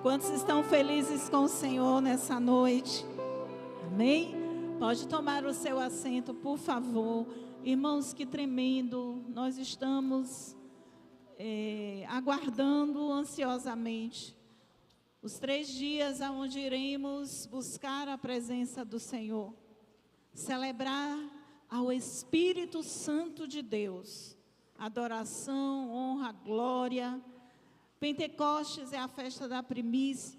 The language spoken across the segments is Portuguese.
Quantos estão felizes com o Senhor nessa noite? Amém? Pode tomar o seu assento, por favor. Irmãos, que tremendo. Nós estamos aguardando ansiosamente os 3 dias onde iremos buscar a presença do Senhor. Celebrar ao Espírito Santo de Deus. Adoração, honra, glória. Pentecostes é a festa da primícia.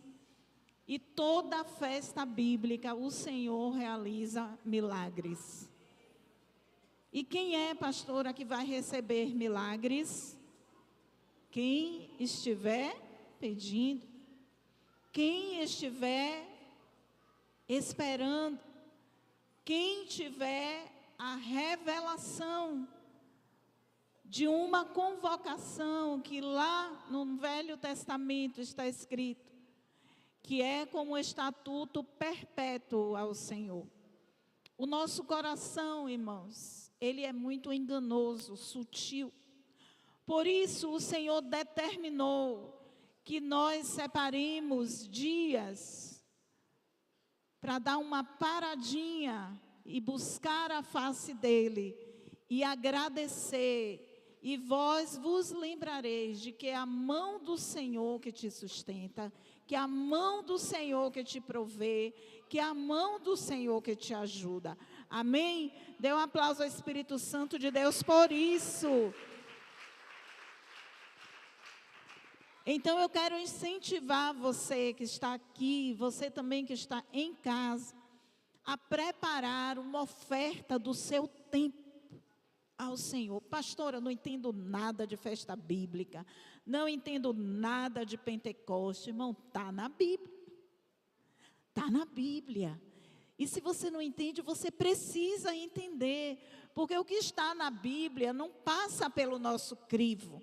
E toda festa bíblica o Senhor realiza milagres. E quem é, pastora, que vai receber milagres? Quem estiver pedindo. Quem estiver esperando. Quem tiver a revelação de uma convocação que lá no Velho Testamento está escrito, que é como estatuto perpétuo ao Senhor. O nosso coração, irmãos, ele é muito enganoso, sutil. Por isso o Senhor determinou que nós separemos dias para dar uma paradinha e buscar a face dele e agradecer. E vós vos lembrareis de que é a mão do Senhor que te sustenta, que é a mão do Senhor que te provê, que é a mão do Senhor que te ajuda. Amém? Dê um aplauso ao Espírito Santo de Deus por isso. Então eu quero incentivar você que está aqui, você também que está em casa, a preparar uma oferta do seu tempo ao Senhor. Pastor, eu não entendo nada de festa bíblica, não entendo nada de Pentecoste. Irmão, está na Bíblia. Está na Bíblia. E se você não entende, você precisa entender, porque o que está na Bíblia não passa pelo nosso crivo.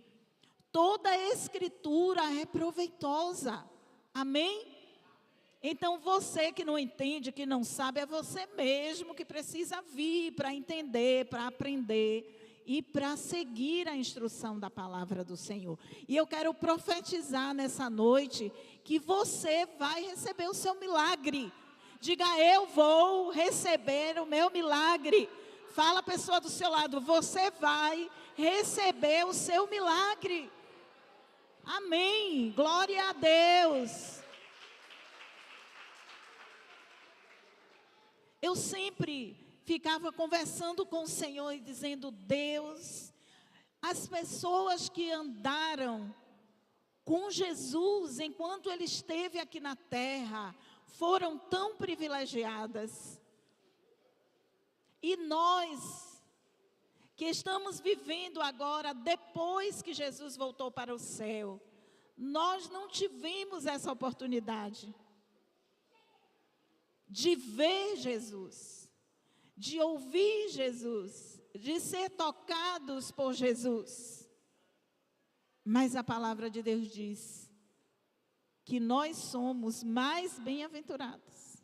Toda a Escritura é proveitosa. Amém? Então você que não entende, que não sabe, é você mesmo que precisa vir para entender, para aprender e para seguir a instrução da palavra do Senhor. E eu quero profetizar nessa noite que você vai receber o seu milagre. Diga, eu vou receber o meu milagre. Fala a pessoa do seu lado, você vai receber o seu milagre. Amém. Glória a Deus. Eu sempre ficava conversando com o Senhor e dizendo, Deus, as pessoas que andaram com Jesus enquanto Ele esteve aqui na terra, foram tão privilegiadas. E nós, que estamos vivendo agora, depois que Jesus voltou para o céu, nós não tivemos essa oportunidade de ver Jesus, de ouvir Jesus, de ser tocados por Jesus. Mas a palavra de Deus diz que nós somos mais bem-aventurados,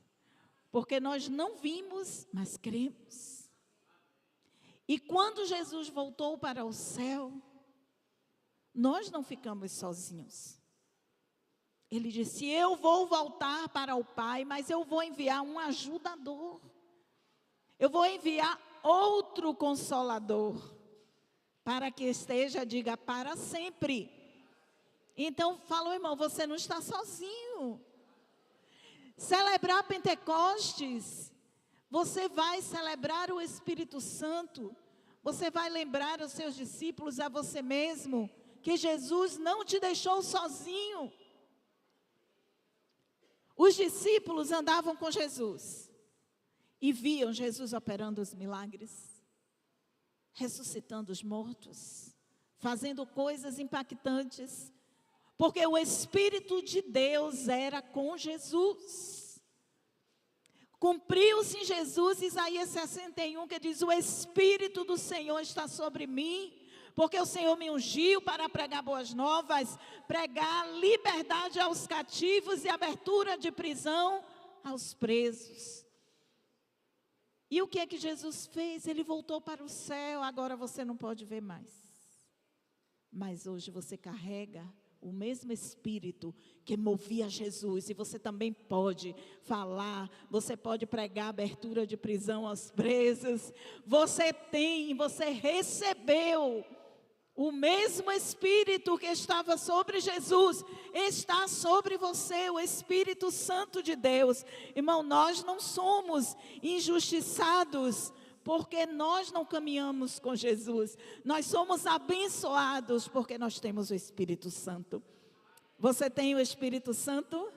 porque nós não vimos, mas cremos. E quando Jesus voltou para o céu, nós não ficamos sozinhos. Ele disse, eu vou voltar para o Pai, mas eu vou enviar um ajudador. Eu vou enviar outro consolador, para que esteja, diga, para sempre. Então, falou, irmão, você não está sozinho. Celebrar Pentecostes, você vai celebrar o Espírito Santo, você vai lembrar aos seus discípulos, a você mesmo, que Jesus não te deixou sozinho. Os discípulos andavam com Jesus e viam Jesus operando os milagres, ressuscitando os mortos, fazendo coisas impactantes, porque o Espírito de Deus era com Jesus. Cumpriu-se em Jesus, Isaías 61, que diz, o Espírito do Senhor está sobre mim, porque o Senhor me ungiu para pregar boas novas, pregar liberdade aos cativos e abertura de prisão aos presos. E o que é que Jesus fez? Ele voltou para o céu, agora você não pode ver mais. Mas hoje você carrega o mesmo Espírito que movia Jesus, e você também pode falar, você pode pregar abertura de prisão aos presos, você recebeu o mesmo Espírito que estava sobre Jesus, está sobre você, o Espírito Santo de Deus. Irmão, nós não somos injustiçados, porque nós não caminhamos com Jesus, nós somos abençoados, porque nós temos o Espírito Santo. Você tem o Espírito Santo?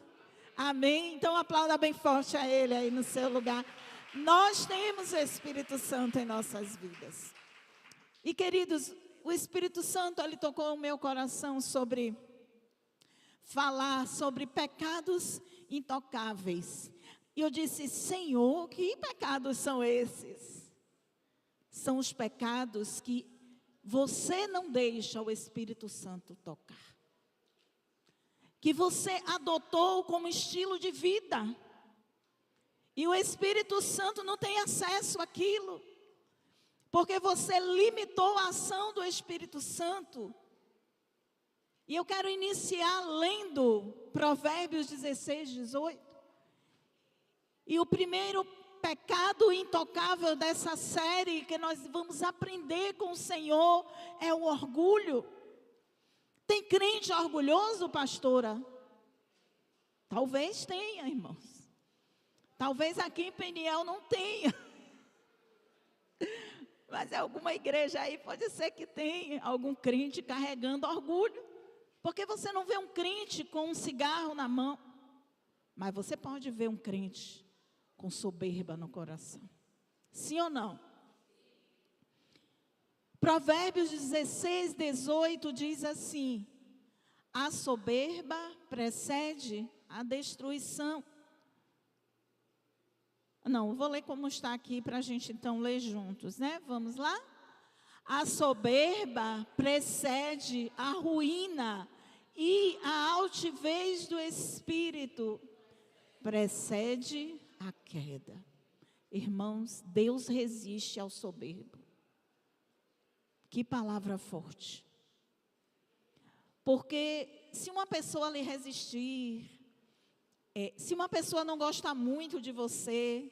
Amém? Então aplauda bem forte a Ele aí no seu lugar. Nós temos o Espírito Santo em nossas vidas. E queridos, o Espírito Santo, Ele tocou o meu coração sobre falar sobre pecados intocáveis. E eu disse, Senhor, que pecados são esses? São os pecados que você não deixa o Espírito Santo tocar, que você adotou como estilo de vida, e o Espírito Santo não tem acesso àquilo, porque você limitou a ação do Espírito Santo. E eu quero iniciar lendo Provérbios 16, 18. E o primeiro pecado intocável dessa série que nós vamos aprender com o Senhor é o orgulho. Tem crente orgulhoso, pastora? Talvez tenha, irmãos. Talvez aqui em Peniel não tenha. Mas alguma igreja aí pode ser que tenha algum crente carregando orgulho. Porque você não vê um crente com um cigarro na mão, mas você pode ver um crente com soberba no coração. Sim ou não? Provérbios 16, 18 diz assim: a soberba precede a destruição. Não, vou ler como está aqui para a gente então ler juntos, né? Vamos lá? A soberba precede a ruína, e a altivez do espírito precede a queda. Irmãos, Deus resiste ao soberbo. Que palavra forte. Porque se uma pessoa lhe resistir, se uma pessoa não gosta muito de você,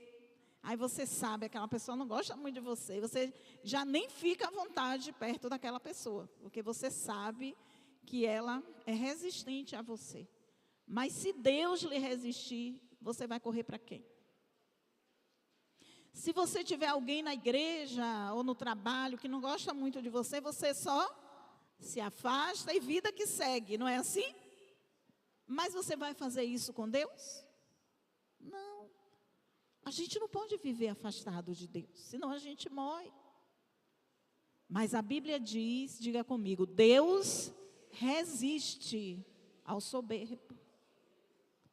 aí você sabe, aquela pessoa não gosta muito de você, você já nem fica à vontade perto daquela pessoa, porque você sabe que ela é resistente a você. Mas se Deus lhe resistir, você vai correr para quem? Se você tiver alguém na igreja ou no trabalho que não gosta muito de você, você só se afasta e vida que segue, não é assim? Mas você vai fazer isso com Deus? Não. A gente não pode viver afastado de Deus, senão a gente morre. Mas a Bíblia diz, diga comigo, Deus resiste ao soberbo.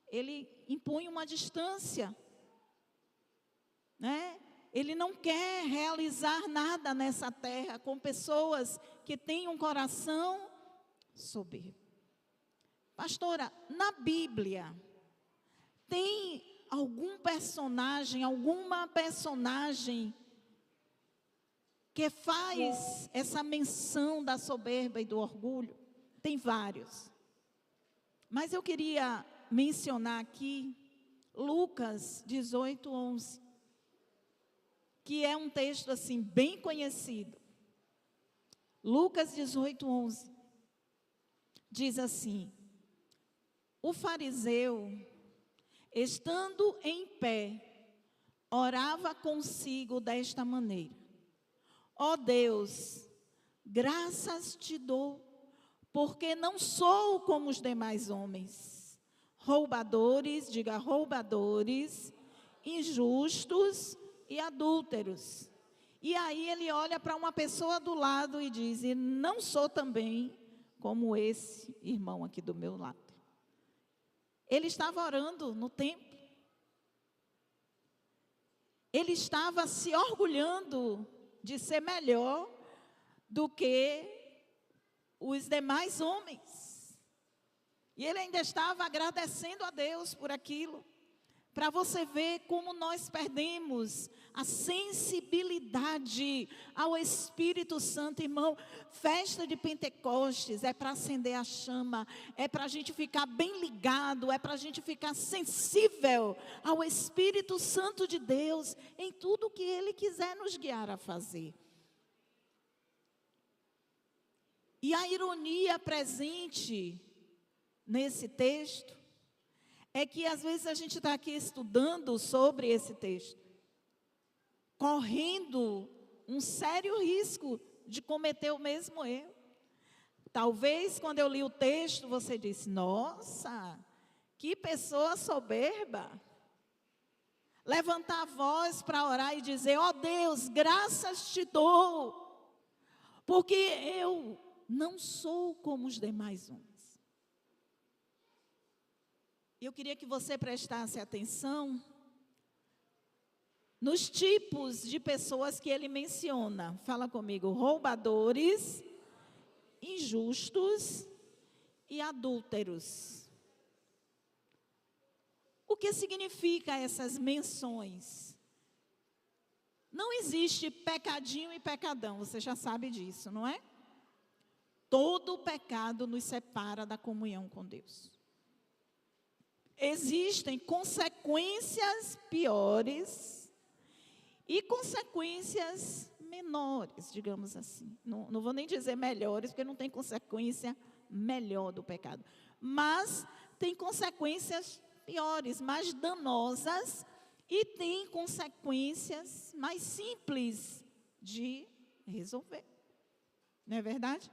Ele impõe uma distância, né? Ele não quer realizar nada nessa terra com pessoas que têm um coração soberbo. Pastora, na Bíblia, tem algum personagem, alguma personagem que faz essa menção da soberba e do orgulho? Tem vários. Mas eu queria mencionar aqui Lucas 18, 11. Que é um texto assim bem conhecido. Lucas 18, 11. Diz assim: o fariseu, estando em pé, orava consigo desta maneira: ó Deus, graças te dou, porque não sou como os demais homens, roubadores, diga roubadores, injustos e adúlteros. E aí ele olha para uma pessoa do lado e diz: e não sou também como esse irmão aqui do meu lado. Ele estava orando no templo. Ele estava se orgulhando de ser melhor do que os demais homens. E ele ainda estava agradecendo a Deus por aquilo. Para você ver como nós perdemos a sensibilidade ao Espírito Santo, irmão. Festa de Pentecostes é para acender a chama, é para a gente ficar bem ligado, é para a gente ficar sensível ao Espírito Santo de Deus, em tudo que Ele quiser nos guiar a fazer. E a ironia presente nesse texto é que às vezes a gente está aqui estudando sobre esse texto, correndo um sério risco de cometer o mesmo erro. Talvez quando eu li o texto você disse: nossa, que pessoa soberba. Levantar a voz para orar e dizer: ó Deus, graças te dou, porque eu não sou como os demais homens. Eu queria que você prestasse atenção nos tipos de pessoas que ele menciona. Fala comigo: roubadores, injustos e adúlteros. O que significa essas menções? Não existe pecadinho e pecadão, você já sabe disso, não é? Todo pecado nos separa da comunhão com Deus. Existem consequências piores e consequências menores, digamos assim. Não vou nem dizer melhores, porque não tem consequência melhor do pecado. Mas tem consequências piores, mais danosas, e tem consequências mais simples de resolver. Não é verdade?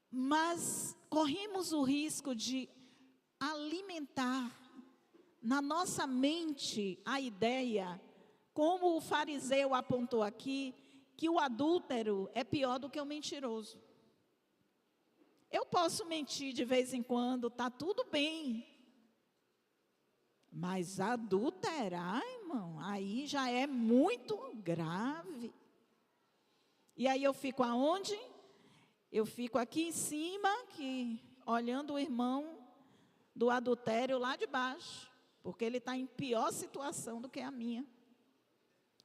Mas corremos o risco de alimentar na nossa mente a ideia, como o fariseu apontou aqui, que o adúltero é pior do que o mentiroso. Eu posso mentir de vez em quando, tá tudo bem. Mas adulterar, irmão, aí já é muito grave. E aí eu fico aonde? Eu fico aqui em cima, olhando o irmão do adultério lá de baixo, porque ele está em pior situação do que a minha.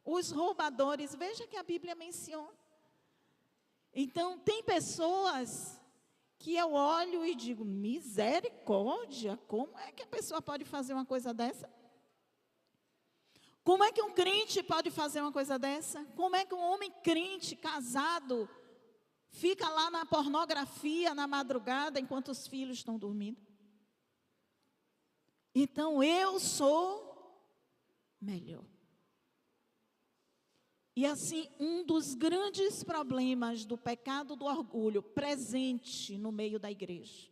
Os roubadores, veja que a Bíblia menciona. Então, tem pessoas que eu olho e digo: misericórdia, como é que a pessoa pode fazer uma coisa dessa? Como é que um crente pode fazer uma coisa dessa? Como é que um homem crente, casado, fica lá na pornografia na madrugada enquanto os filhos estão dormindo? Então eu sou melhor. E assim, um dos grandes problemas do pecado do orgulho presente no meio da igreja.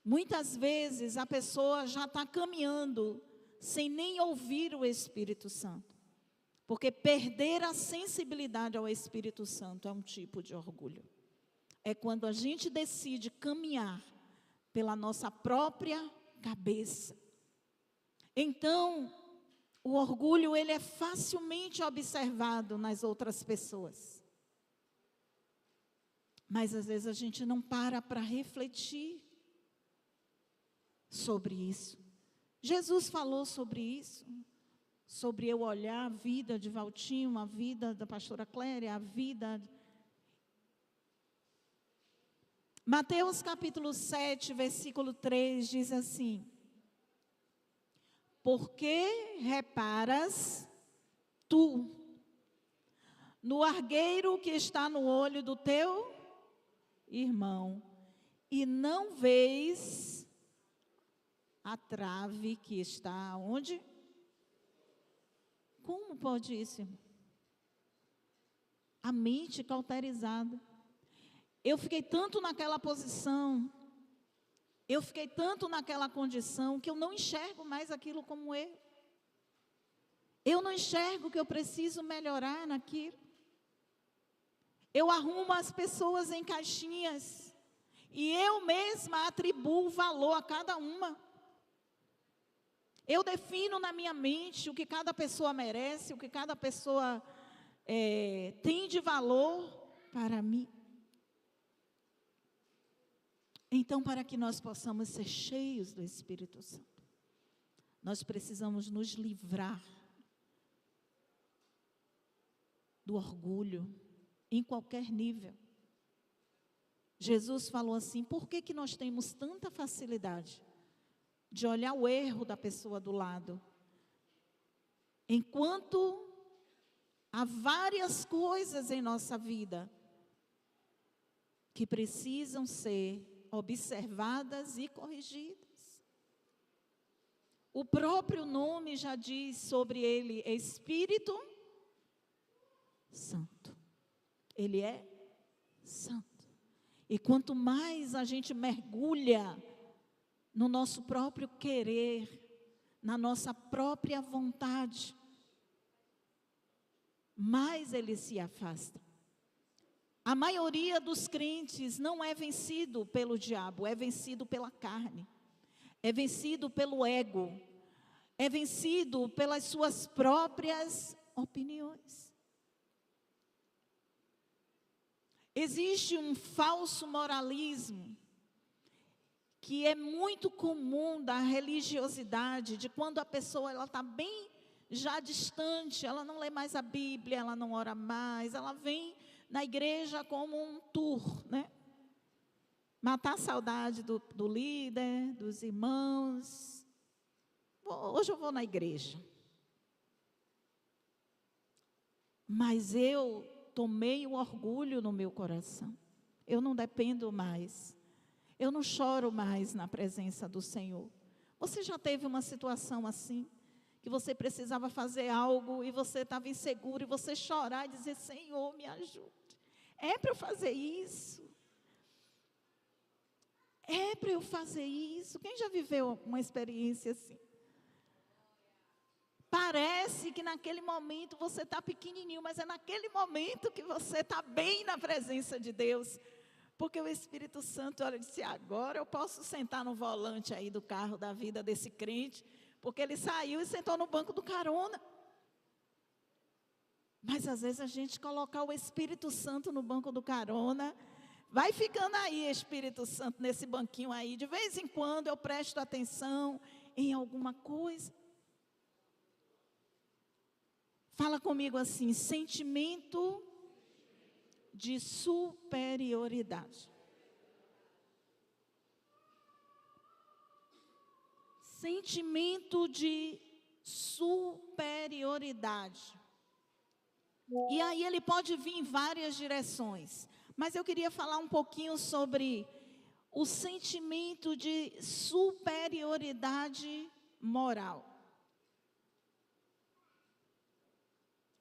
Muitas vezes a pessoa já está caminhando sem nem ouvir o Espírito Santo. Porque perder a sensibilidade ao Espírito Santo é um tipo de orgulho. É quando a gente decide caminhar pela nossa própria cabeça. Então, o orgulho, ele é facilmente observado nas outras pessoas. Mas às vezes a gente não para refletir sobre isso. Jesus falou sobre isso, sobre eu olhar a vida de Valtinho, a vida da pastora Cléria, a vida... Mateus capítulo 7, versículo 3, diz assim: por que reparas tu no argueiro que está no olho do teu irmão, e não vês a trave que está onde? Como pode isso, irmão? A mente cauterizada. Eu fiquei tanto naquela posição, eu fiquei tanto naquela condição, que eu não enxergo mais aquilo como eu. Eu não enxergo que eu preciso melhorar naquilo. Eu arrumo as pessoas em caixinhas, e eu mesma atribuo valor a cada uma. Eu defino na minha mente o que cada pessoa merece, o que cada pessoa tem de valor para mim. Então, para que nós possamos ser cheios do Espírito Santo, nós precisamos nos livrar do orgulho, em qualquer nível. Jesus falou assim: por que nós temos tanta facilidade de olhar o erro da pessoa do lado, enquanto há várias coisas em nossa vida que precisam ser observadas e corrigidas? O próprio nome já diz sobre ele, Espírito Santo. Ele é santo. E quanto mais a gente mergulha no nosso próprio querer, na nossa própria vontade, mais ele se afasta. A maioria dos crentes não é vencido pelo diabo, é vencido pela carne, é vencido pelo ego, é vencido pelas suas próprias opiniões. Existe um falso moralismo que é muito comum da religiosidade, de quando a pessoa está bem já distante, ela não lê mais a Bíblia, ela não ora mais, ela vem na igreja como um tour, né? Matar a saudade do líder, dos irmãos. Hoje eu vou na igreja. Mas eu tomei o orgulho no meu coração. Eu não dependo mais. Eu não choro mais na presença do Senhor. Você já teve uma situação assim? Que você precisava fazer algo e você estava inseguro e você chorar e dizer: Senhor, me ajude. É para eu fazer isso? É para eu fazer isso? Quem já viveu uma experiência assim? Parece que naquele momento você está pequenininho, mas é naquele momento que você está bem na presença de Deus. Porque o Espírito Santo, olha, disse: agora eu posso sentar no volante aí do carro da vida desse crente, porque ele saiu e sentou no banco do carona. Mas às vezes a gente colocar o Espírito Santo no banco do carona, vai ficando aí Espírito Santo nesse banquinho aí, de vez em quando eu presto atenção em alguma coisa. Fala comigo assim: sentimento de superioridade. Sentimento de superioridade. E aí ele pode vir em várias direções. Mas eu queria falar um pouquinho sobre o sentimento de superioridade moral.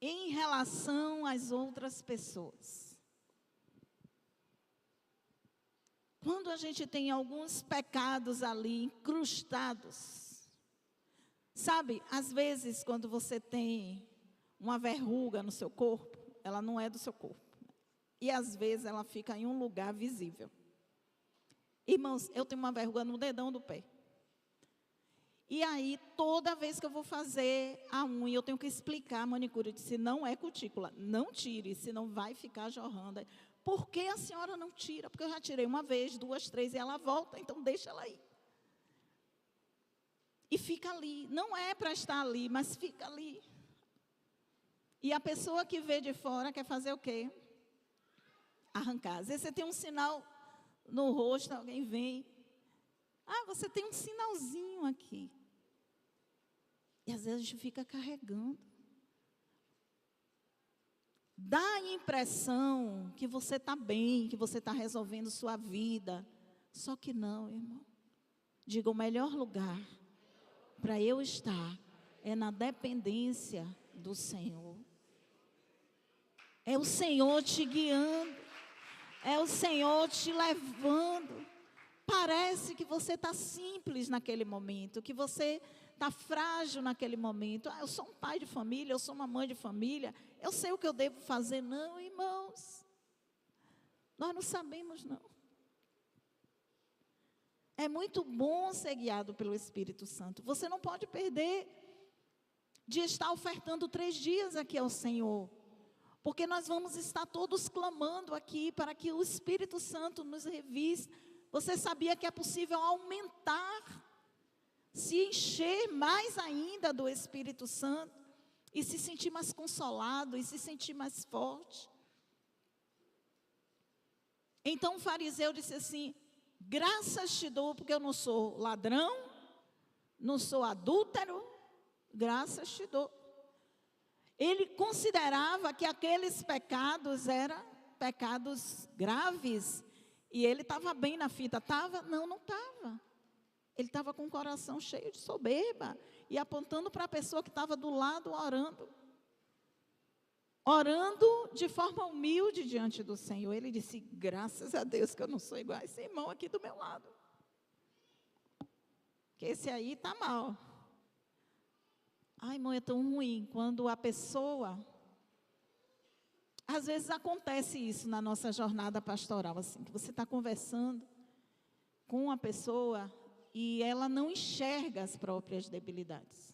Em relação às outras pessoas. Quando a gente tem alguns pecados ali incrustados, sabe, às vezes quando você tem uma verruga no seu corpo, ela não é do seu corpo. E às vezes ela fica em um lugar visível. Irmãos, eu tenho uma verruga no dedão do pé. E aí, toda vez que eu vou fazer a unha, eu tenho que explicar a manicure. Eu disse: não é cutícula, não tire, senão vai ficar jorrando. Por que a senhora não tira? Porque eu já tirei uma vez, duas, três, e ela volta, então deixa ela aí. E fica ali, não é para estar ali, mas fica ali. E a pessoa que vê de fora quer fazer o quê? Arrancar. Às vezes você tem um sinal no rosto, alguém vem: ah, você tem um sinalzinho aqui. E às vezes a gente fica carregando. Dá a impressão que você está bem, que você está resolvendo sua vida. Só que não, irmão. Diga: o melhor lugar para eu estar é na dependência do Senhor. É o Senhor te guiando. É o Senhor te levando. Parece que você está simples naquele momento, que você está frágil naquele momento. Ah, eu sou um pai de família, eu sou uma mãe de família, eu sei o que eu devo fazer. Não, irmãos, nós não sabemos não. É muito bom ser guiado pelo Espírito Santo. Você não pode perder de estar ofertando 3 dias aqui ao Senhor. Porque nós vamos estar todos clamando aqui para que o Espírito Santo nos revista Você sabia que é possível aumentar, se encher mais ainda do Espírito Santo e se sentir mais consolado e se sentir mais forte. Então o fariseu disse assim: graças te dou, porque eu não sou ladrão, não sou adúltero, graças te dou. Ele considerava que aqueles pecados eram pecados graves, e ele estava bem na fita. Estava? Não estava. Ele estava com o coração cheio de soberba, e apontando para a pessoa que estava do lado, orando de forma humilde diante do Senhor. Ele disse: graças a Deus que eu não sou igual a esse irmão aqui do meu lado, que esse aí está mal. Ai, irmão, é tão ruim quando a pessoa... Às vezes acontece isso na nossa jornada pastoral, assim, que você está conversando com uma pessoa e ela não enxerga as próprias debilidades.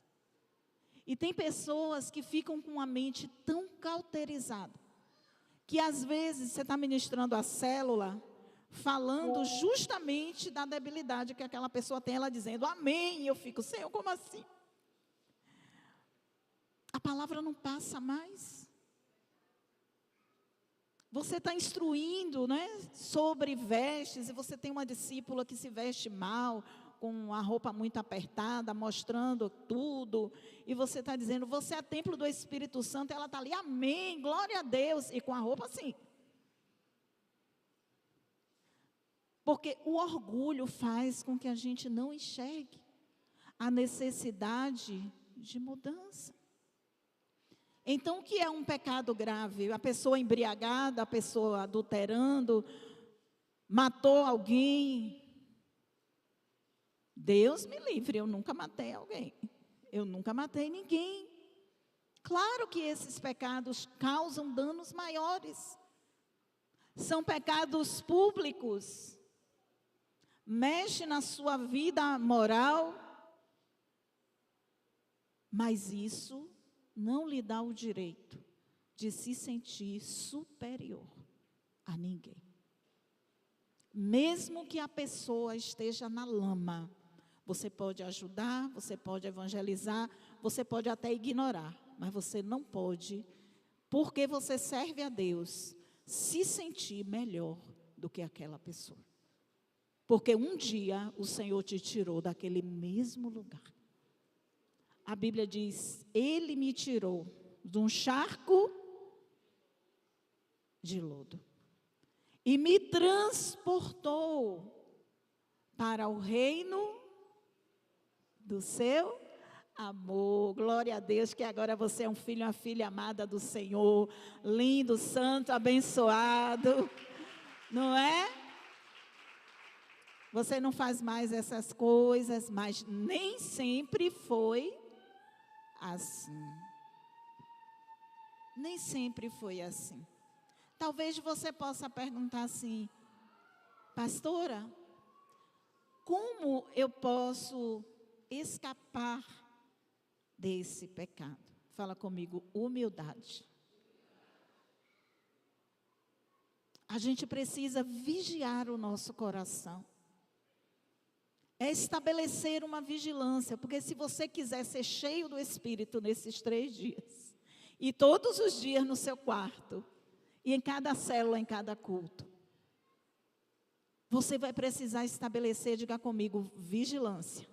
E tem pessoas que ficam com a mente tão cauterizada, que às vezes você está ministrando a célula, falando justamente da debilidade que aquela pessoa tem, ela dizendo amém, e eu fico: Senhor, como assim? A palavra não passa mais. Você está instruindo, né, sobre vestes, e você tem uma discípula que se veste mal, com a roupa muito apertada, mostrando tudo, e você está dizendo: você é templo do Espírito Santo, ela está ali, amém, glória a Deus, e com a roupa assim. Porque o orgulho faz com que a gente não enxergue a necessidade de mudança. Então, o que é um pecado grave? A pessoa embriagada, a pessoa adulterando, matou alguém. Deus me livre, eu nunca matei alguém. Eu nunca matei ninguém. Claro que esses pecados causam danos maiores. São pecados públicos. Mexe na sua vida moral. Mas isso não lhe dá o direito de se sentir superior a ninguém. Mesmo que a pessoa esteja na lama, você pode ajudar, você pode evangelizar, você pode até ignorar, mas você não pode, porque você serve a Deus, se sentir melhor do que aquela pessoa. Porque um dia o Senhor te tirou daquele mesmo lugar. A Bíblia diz: Ele me tirou de um charco de lodo e me transportou para o reino do seu amor. Glória a Deus, que agora você é um filho, uma filha amada do Senhor, lindo, santo, abençoado, não é? Você não faz mais essas coisas, mas nem sempre foi assim. Nem sempre foi assim. Talvez você possa perguntar assim: pastora, como eu posso escapar desse pecado? Fala comigo: humildade. A gente precisa vigiar o nosso coração. É estabelecer uma vigilância, porque se você quiser ser cheio do Espírito nesses 3 dias, e todos os dias no seu quarto, e em cada célula, em cada culto, você vai precisar estabelecer, diga comigo, vigilância.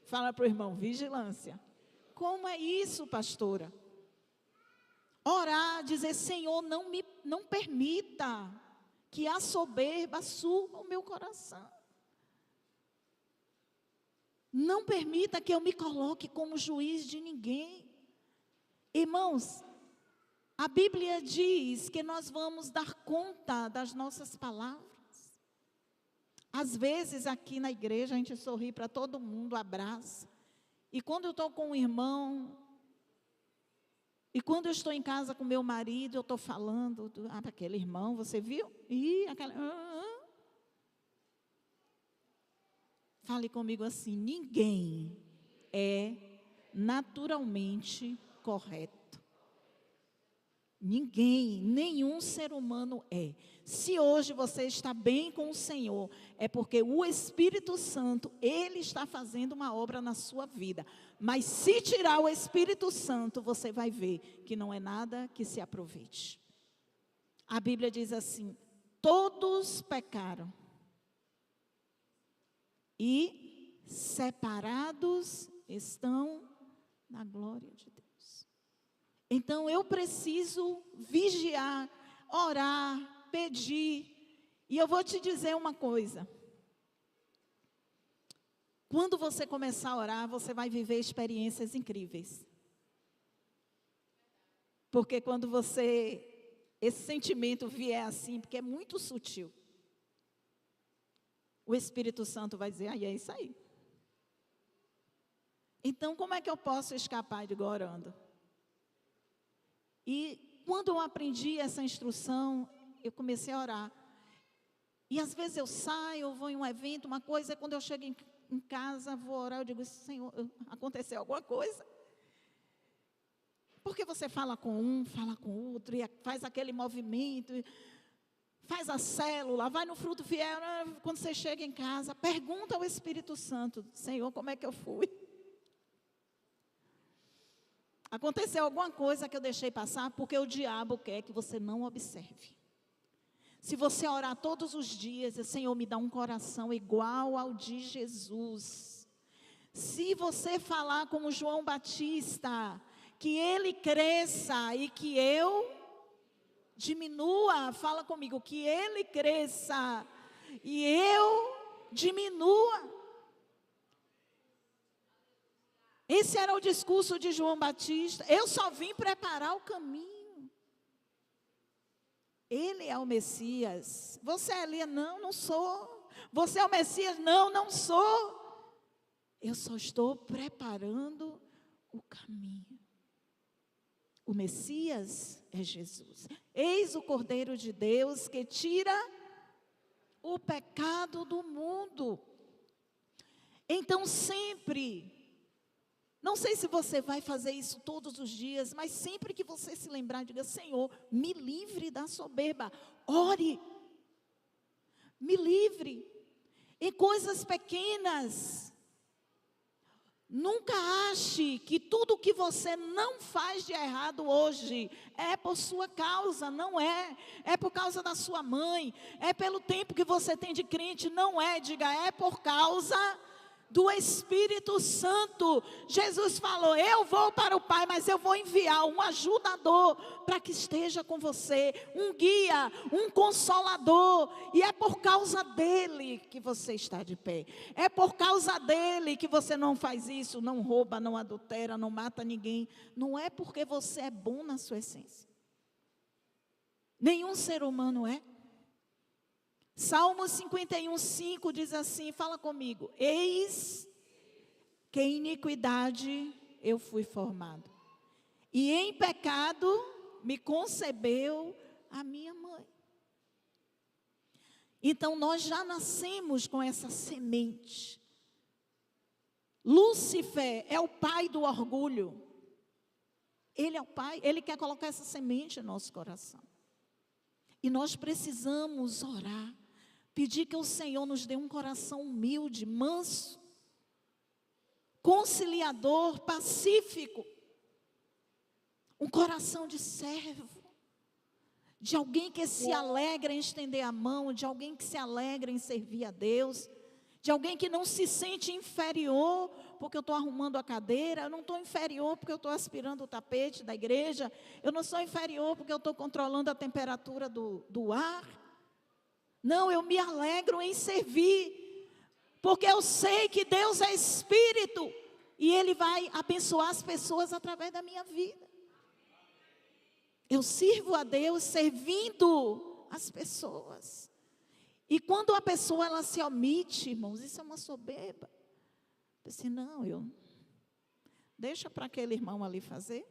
Fala para o irmão: vigilância. Como é isso, pastora? Orar, dizer: Senhor, não permita que a soberba suba o meu coração. Não permita que eu me coloque como juiz de ninguém. Irmãos, a Bíblia diz que nós vamos dar conta das nossas palavras. Às vezes aqui na igreja a gente sorri para todo mundo, abraça. E quando eu estou com um irmão, e quando eu estou em casa com meu marido, eu estou falando para aquele irmão: você viu? Fale comigo assim: ninguém é naturalmente correto. Ninguém, nenhum ser humano é. Se hoje você está bem com o Senhor, é porque o Espírito Santo, Ele está fazendo uma obra na sua vida. Mas se tirar o Espírito Santo, você vai ver que não é nada que se aproveite. A Bíblia diz assim: todos pecaram e separados estão na glória de Deus. Então eu preciso vigiar, orar, pedir. E eu vou te dizer uma coisa. Quando você começar a orar, você vai viver experiências incríveis. Porque quando esse sentimento vier assim, porque é muito sutil, o Espírito Santo vai dizer: é isso aí. Então, como é que eu posso escapar de orando? E quando eu aprendi essa instrução, eu comecei a orar. E às vezes eu saio, eu vou em um evento, uma coisa, quando eu chego em casa, vou orar, eu digo: Senhor, aconteceu alguma coisa? Porque você fala com um, fala com o outro, e faz aquele movimento, faz a célula, vai no fruto fiel. Quando você chega em casa, pergunta ao Espírito Santo: Senhor, como é que eu fui? Aconteceu alguma coisa que eu deixei passar, porque o diabo quer que você não observe. Se você orar todos os dias, Senhor, me dá um coração igual ao de Jesus. Se você falar como João Batista, que ele cresça e que eu diminua, fala comigo, que ele cresça e eu diminua. Esse era o discurso de João Batista. Eu só vim preparar o caminho. Ele é o Messias. Você é Elias? Não, não sou. Você é o Messias? Não, não sou. Eu só estou preparando o caminho. O Messias é Jesus. Eis o Cordeiro de Deus que tira o pecado do mundo. Então sempre, não sei se você vai fazer isso todos os dias, mas sempre que você se lembrar, diga: Senhor, me livre da soberba. Ore. Me livre. Em coisas pequenas. Nunca ache que tudo que você não faz de errado hoje é por sua causa, não é. É por causa da sua mãe, é pelo tempo que você tem de crente, não é. Diga: é por causa do Espírito Santo. Jesus falou: eu vou para o Pai, mas eu vou enviar um ajudador para que esteja com você, um guia, um consolador, e é por causa dele que você está de pé, é por causa dele que você não faz isso, não rouba, não adultera, não mata ninguém. Não é porque você é bom na sua essência. Nenhum ser humano é. Salmo 51:5 diz assim, fala comigo: eis que em iniquidade eu fui formado, e em pecado me concebeu a minha mãe. Então nós já nascemos com essa semente. Lúcifer é o pai do orgulho. Ele é o pai, ele quer colocar essa semente no nosso coração. E nós precisamos orar, pedir que o Senhor nos dê um coração humilde, manso, conciliador, pacífico. Um coração de servo, de alguém que se alegra em estender a mão, de alguém que se alegra em servir a Deus, de alguém que não se sente inferior porque eu estou arrumando a cadeira. Eu não estou inferior porque eu estou aspirando o tapete da igreja. Eu não sou inferior porque eu estou controlando a temperatura do ar. Não, eu me alegro em servir, porque eu sei que Deus é Espírito e Ele vai abençoar as pessoas através da minha vida. Eu sirvo a Deus servindo as pessoas. E quando a pessoa ela se omite, irmãos, isso é uma soberba. Eu disse: não, deixa para aquele irmão ali fazer.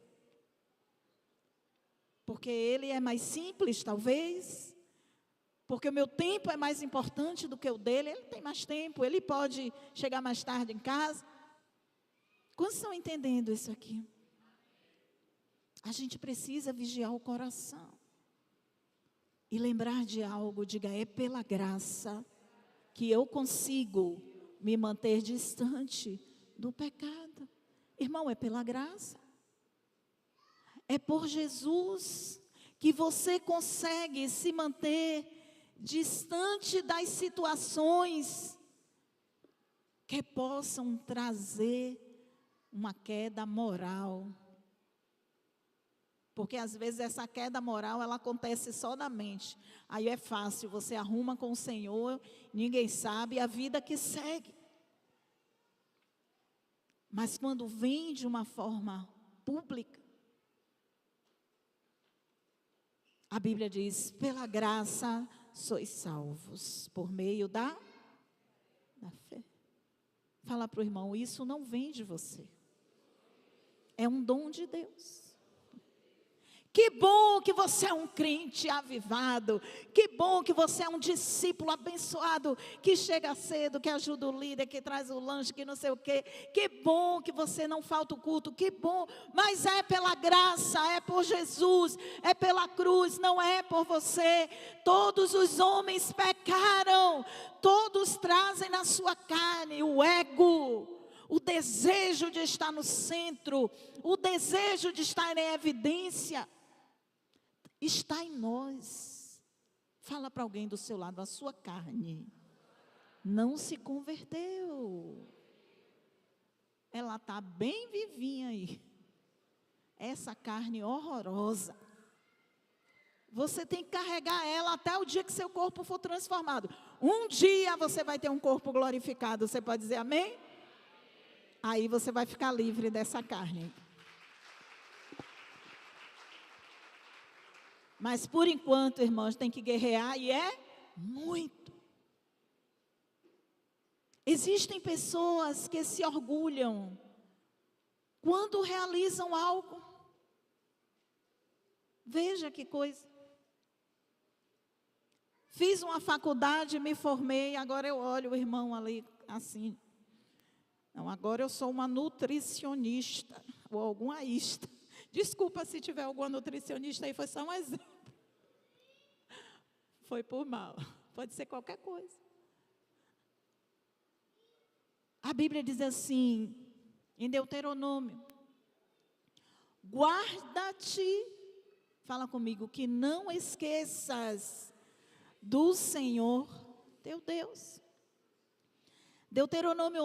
Porque ele é mais simples, talvez. Porque o meu tempo é mais importante do que o dele. Ele tem mais tempo, ele pode chegar mais tarde em casa. Quantos estão entendendo isso aqui? A gente precisa vigiar o coração. E lembrar de algo, diga, é pela graça que eu consigo me manter distante do pecado. Irmão, é pela graça. É por Jesus que você consegue se manter distante das situações que possam trazer uma queda moral. Porque às vezes essa queda moral, ela acontece só na mente. Aí é fácil, você arruma com o Senhor, ninguém sabe, a vida que segue. Mas quando vem de uma forma pública, a Bíblia diz, pela graça sois salvos, por meio da fé. Fala para o irmão, isso não vem de você. É um dom de Deus. Que bom que você é um crente avivado. Que bom que você é um discípulo abençoado, que chega cedo, que ajuda o líder, que traz o lanche, que não sei o quê. Que bom que você não falta o culto, que bom. Mas é pela graça, é por Jesus, é pela cruz, não é por você. Todos os homens pecaram, todos trazem na sua carne o ego, o desejo de estar no centro, o desejo de estar em evidência. Está em nós. Fala para alguém do seu lado, a sua carne não se converteu. Ela está bem vivinha aí. Essa carne horrorosa. Você tem que carregar ela até o dia que seu corpo for transformado. Um dia você vai ter um corpo glorificado. Você pode dizer amém? Aí você vai ficar livre dessa carne. Mas por enquanto, irmãos, tem que guerrear e é muito. Existem pessoas que se orgulham quando realizam algo. Veja que coisa. Fiz uma faculdade, me formei, agora eu olho o irmão ali assim. Não, agora eu sou uma nutricionista ou alguma ista. Desculpa se tiver alguma nutricionista aí, foi só um exemplo. Foi por mal. Pode ser qualquer coisa. A Bíblia diz assim, em Deuteronômio: guarda-te, fala comigo, que não esqueças do Senhor teu Deus. Deuteronômio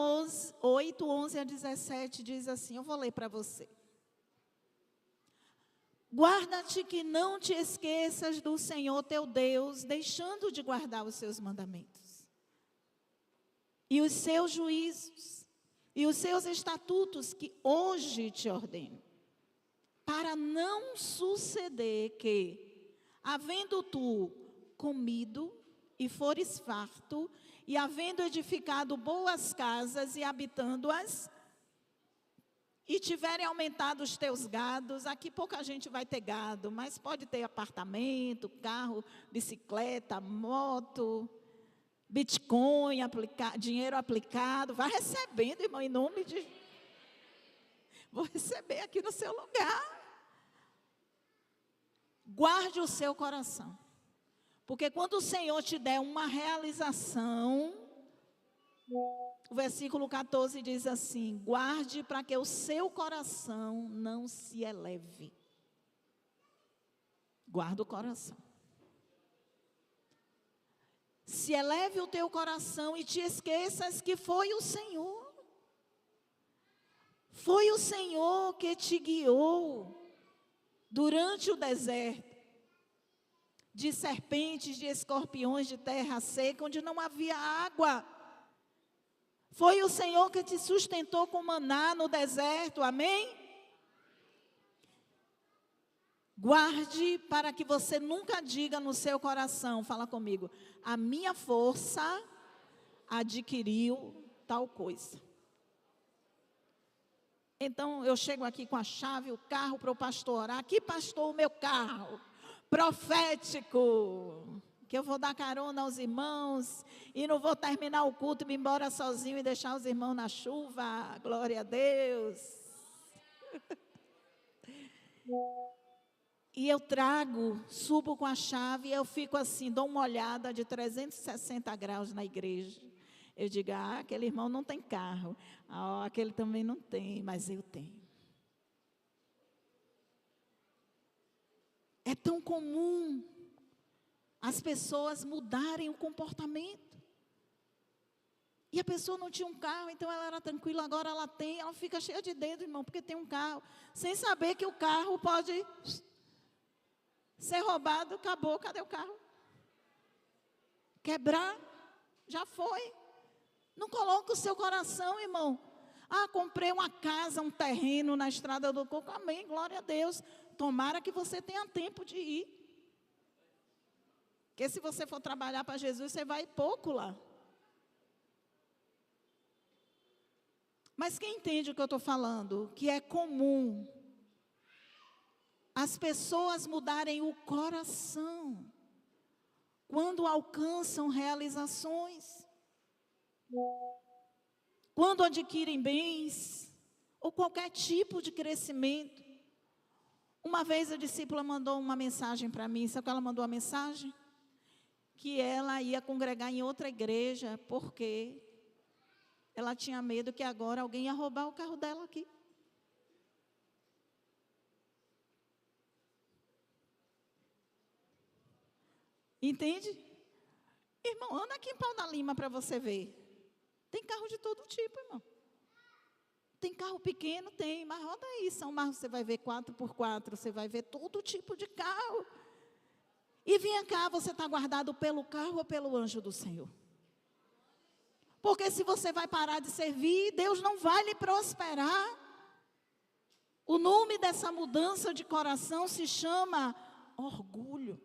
8, 11 a 17 diz assim, eu vou ler para você. Guarda-te que não te esqueças do Senhor teu Deus, deixando de guardar os seus mandamentos, e os seus juízos, e os seus estatutos que hoje te ordeno, para não suceder que, havendo tu comido e fores farto, e havendo edificado boas casas e habitando-as, e tiverem aumentado os teus gados, aqui pouca gente vai ter gado, mas pode ter apartamento, carro, bicicleta, moto, Bitcoin, dinheiro aplicado, vai recebendo, irmão, em nome de... Vou receber aqui no seu lugar. Guarde o seu coração, porque quando o Senhor te der uma realização... O versículo 14 diz assim, guarde para que o seu coração não se eleve. Guarda o coração. Se eleve o teu coração e te esqueças que foi o Senhor. Foi o Senhor que te guiou durante o deserto. De serpentes, de escorpiões, de terra seca, onde não havia água. Foi o Senhor que te sustentou com maná no deserto, amém? Guarde para que você nunca diga no seu coração, fala comigo, a minha força adquiriu tal coisa. Então eu chego aqui com a chave, o carro para o pastor orar. Aqui, pastor, o meu carro, profético. Que eu vou dar carona aos irmãos e não vou terminar o culto e me embora sozinho e deixar os irmãos na chuva. Glória a Deus. E eu subo com a chave e eu fico assim, dou uma olhada de 360 graus na igreja. Eu digo, aquele irmão não tem carro, aquele também não tem, mas eu tenho. É tão comum as pessoas mudarem o comportamento. E a pessoa não tinha um carro, então ela era tranquila, agora ela tem, ela fica cheia de dedo, irmão, porque tem um carro, sem saber que o carro pode ser roubado, acabou, cadê o carro? Quebrar, já foi. Não coloca o seu coração, irmão. Comprei uma casa, um terreno na estrada do coco, amém, glória a Deus. Tomara que você tenha tempo de ir. Porque se você for trabalhar para Jesus, você vai pouco lá. Mas quem entende o que eu estou falando? Que é comum as pessoas mudarem o coração quando alcançam realizações, quando adquirem bens, ou qualquer tipo de crescimento. Uma vez a discípula mandou uma mensagem para mim, sabe que ela mandou a mensagem? Que ela ia congregar em outra igreja, porque ela tinha medo que agora alguém ia roubar o carro dela aqui. Entende? Irmão, anda aqui em Pau da Lima para você ver. Tem carro de todo tipo, irmão. Tem carro pequeno, tem, mas roda aí, São Marcos, você vai ver 4x4, você vai ver todo tipo de carro. E vinha cá, você está guardado pelo carro ou pelo anjo do Senhor? Porque se você vai parar de servir, Deus não vai lhe prosperar. O nome dessa mudança de coração se chama orgulho.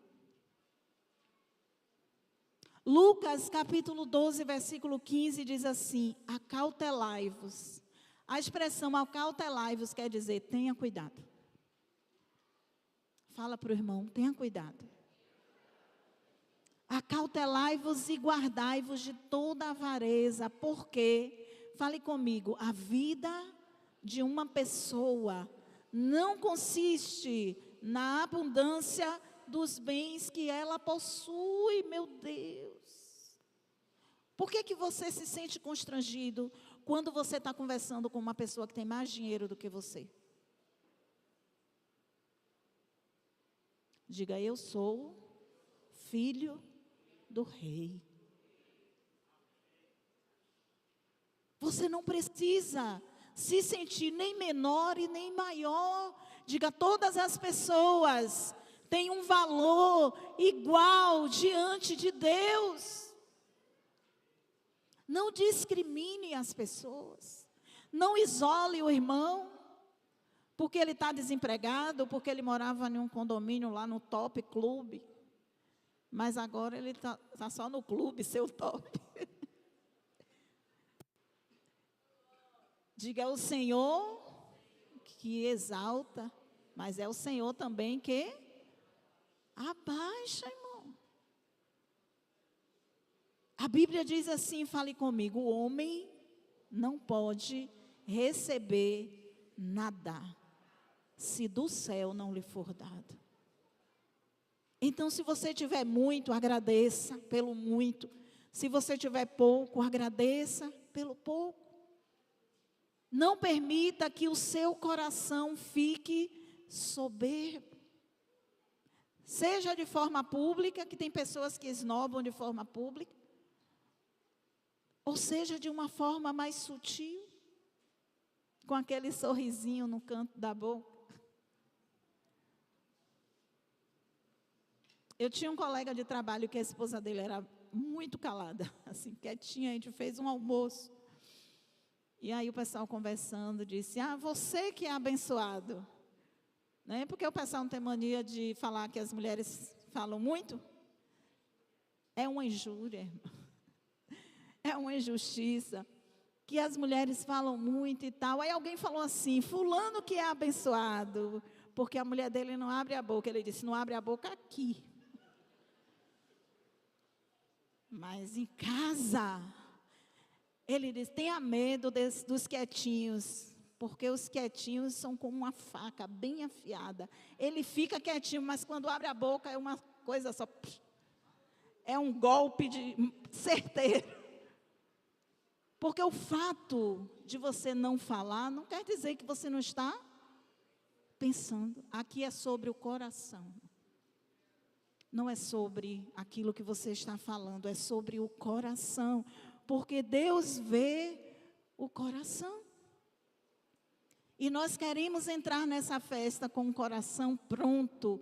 Lucas capítulo 12, versículo 15 diz assim: acautelai-vos. A expressão acautelai-vos quer dizer, tenha cuidado. Fala para o irmão, tenha cuidado. Acautelai-vos e guardai-vos de toda avareza, porque, fale comigo, a vida de uma pessoa não consiste na abundância dos bens que ela possui, meu Deus. Por que você se sente constrangido quando você está conversando com uma pessoa que tem mais dinheiro do que você? Diga, eu sou filho do rei. Você não precisa se sentir nem menor e nem maior. Diga, todas as pessoas têm um valor igual diante de Deus. Não discrimine as pessoas. Não isole o irmão, porque ele está desempregado, porque ele morava em um condomínio lá no Top Clube. Mas agora ele está só no clube, seu top. Diga, é o Senhor que exalta, mas é o Senhor também que abaixa, irmão. A Bíblia diz assim, fale comigo, o homem não pode receber nada se do céu não lhe for dado. Então, se você tiver muito, agradeça pelo muito. Se você tiver pouco, agradeça pelo pouco. Não permita que o seu coração fique soberbo. Seja de forma pública, que tem pessoas que esnobam de forma pública, ou seja de uma forma mais sutil, com aquele sorrisinho no canto da boca. Eu tinha um colega de trabalho que a esposa dele era muito calada, assim, quietinha, a gente fez um almoço. E aí o pessoal conversando disse, você que é abençoado. Né? Porque o pessoal não tem mania de falar que as mulheres falam muito. É uma injúria, irmão. É uma injustiça. Que as mulheres falam muito e tal. Aí alguém falou assim, fulano que é abençoado, porque a mulher dele não abre a boca. Ele disse, não abre a boca aqui. Mas em casa, ele diz, tenha medo dos quietinhos, porque os quietinhos são como uma faca bem afiada. Ele fica quietinho, mas quando abre a boca é uma coisa só. É um golpe de certeiro. Porque o fato de você não falar não quer dizer que você não está pensando. Aqui é sobre o coração. Não é sobre aquilo que você está falando, é sobre o coração. Porque Deus vê o coração. E nós queremos entrar nessa festa com o coração pronto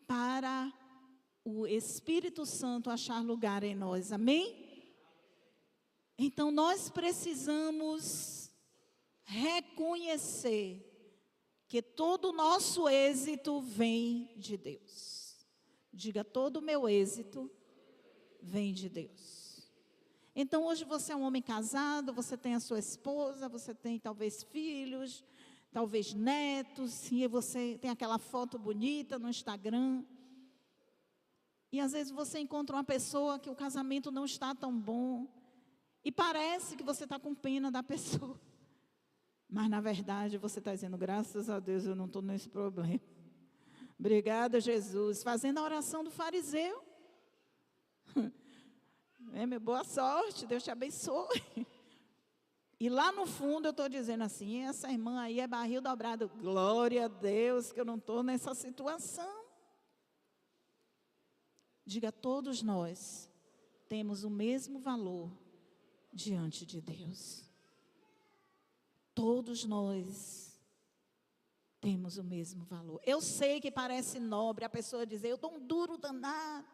para o Espírito Santo achar lugar em nós. Amém? Então nós precisamos reconhecer que todo o nosso êxito vem de Deus. Diga, todo o meu êxito vem de Deus. Então hoje você é um homem casado, você tem a sua esposa, você tem talvez filhos, talvez netos, e você tem aquela foto bonita no Instagram. E às vezes você encontra uma pessoa que o casamento não está tão bom, e parece que você está com pena da pessoa. Mas na verdade você está dizendo, graças a Deus eu não estou nesse problema. Obrigada, Jesus. Fazendo a oração do fariseu. Meu, boa sorte, Deus te abençoe. E lá no fundo eu estou dizendo assim, essa irmã aí é barril dobrado. Glória a Deus que eu não estou nessa situação. Diga, todos nós temos o mesmo valor diante de Deus. Todos nós temos o mesmo valor. Eu sei que parece nobre a pessoa dizer, eu dou um duro danado.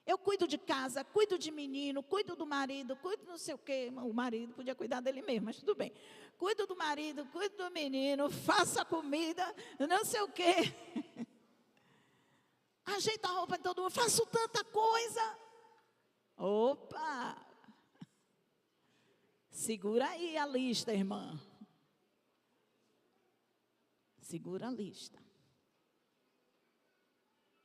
Eu cuido de casa, cuido de menino, cuido do marido, cuido não sei o quê. O marido podia cuidar dele mesmo, mas tudo bem. Cuido do marido, cuido do menino, faço a comida, não sei o quê. Ajeito a roupa de todo mundo, faço tanta coisa. Opa! Segura aí a lista, irmã. Segura a lista.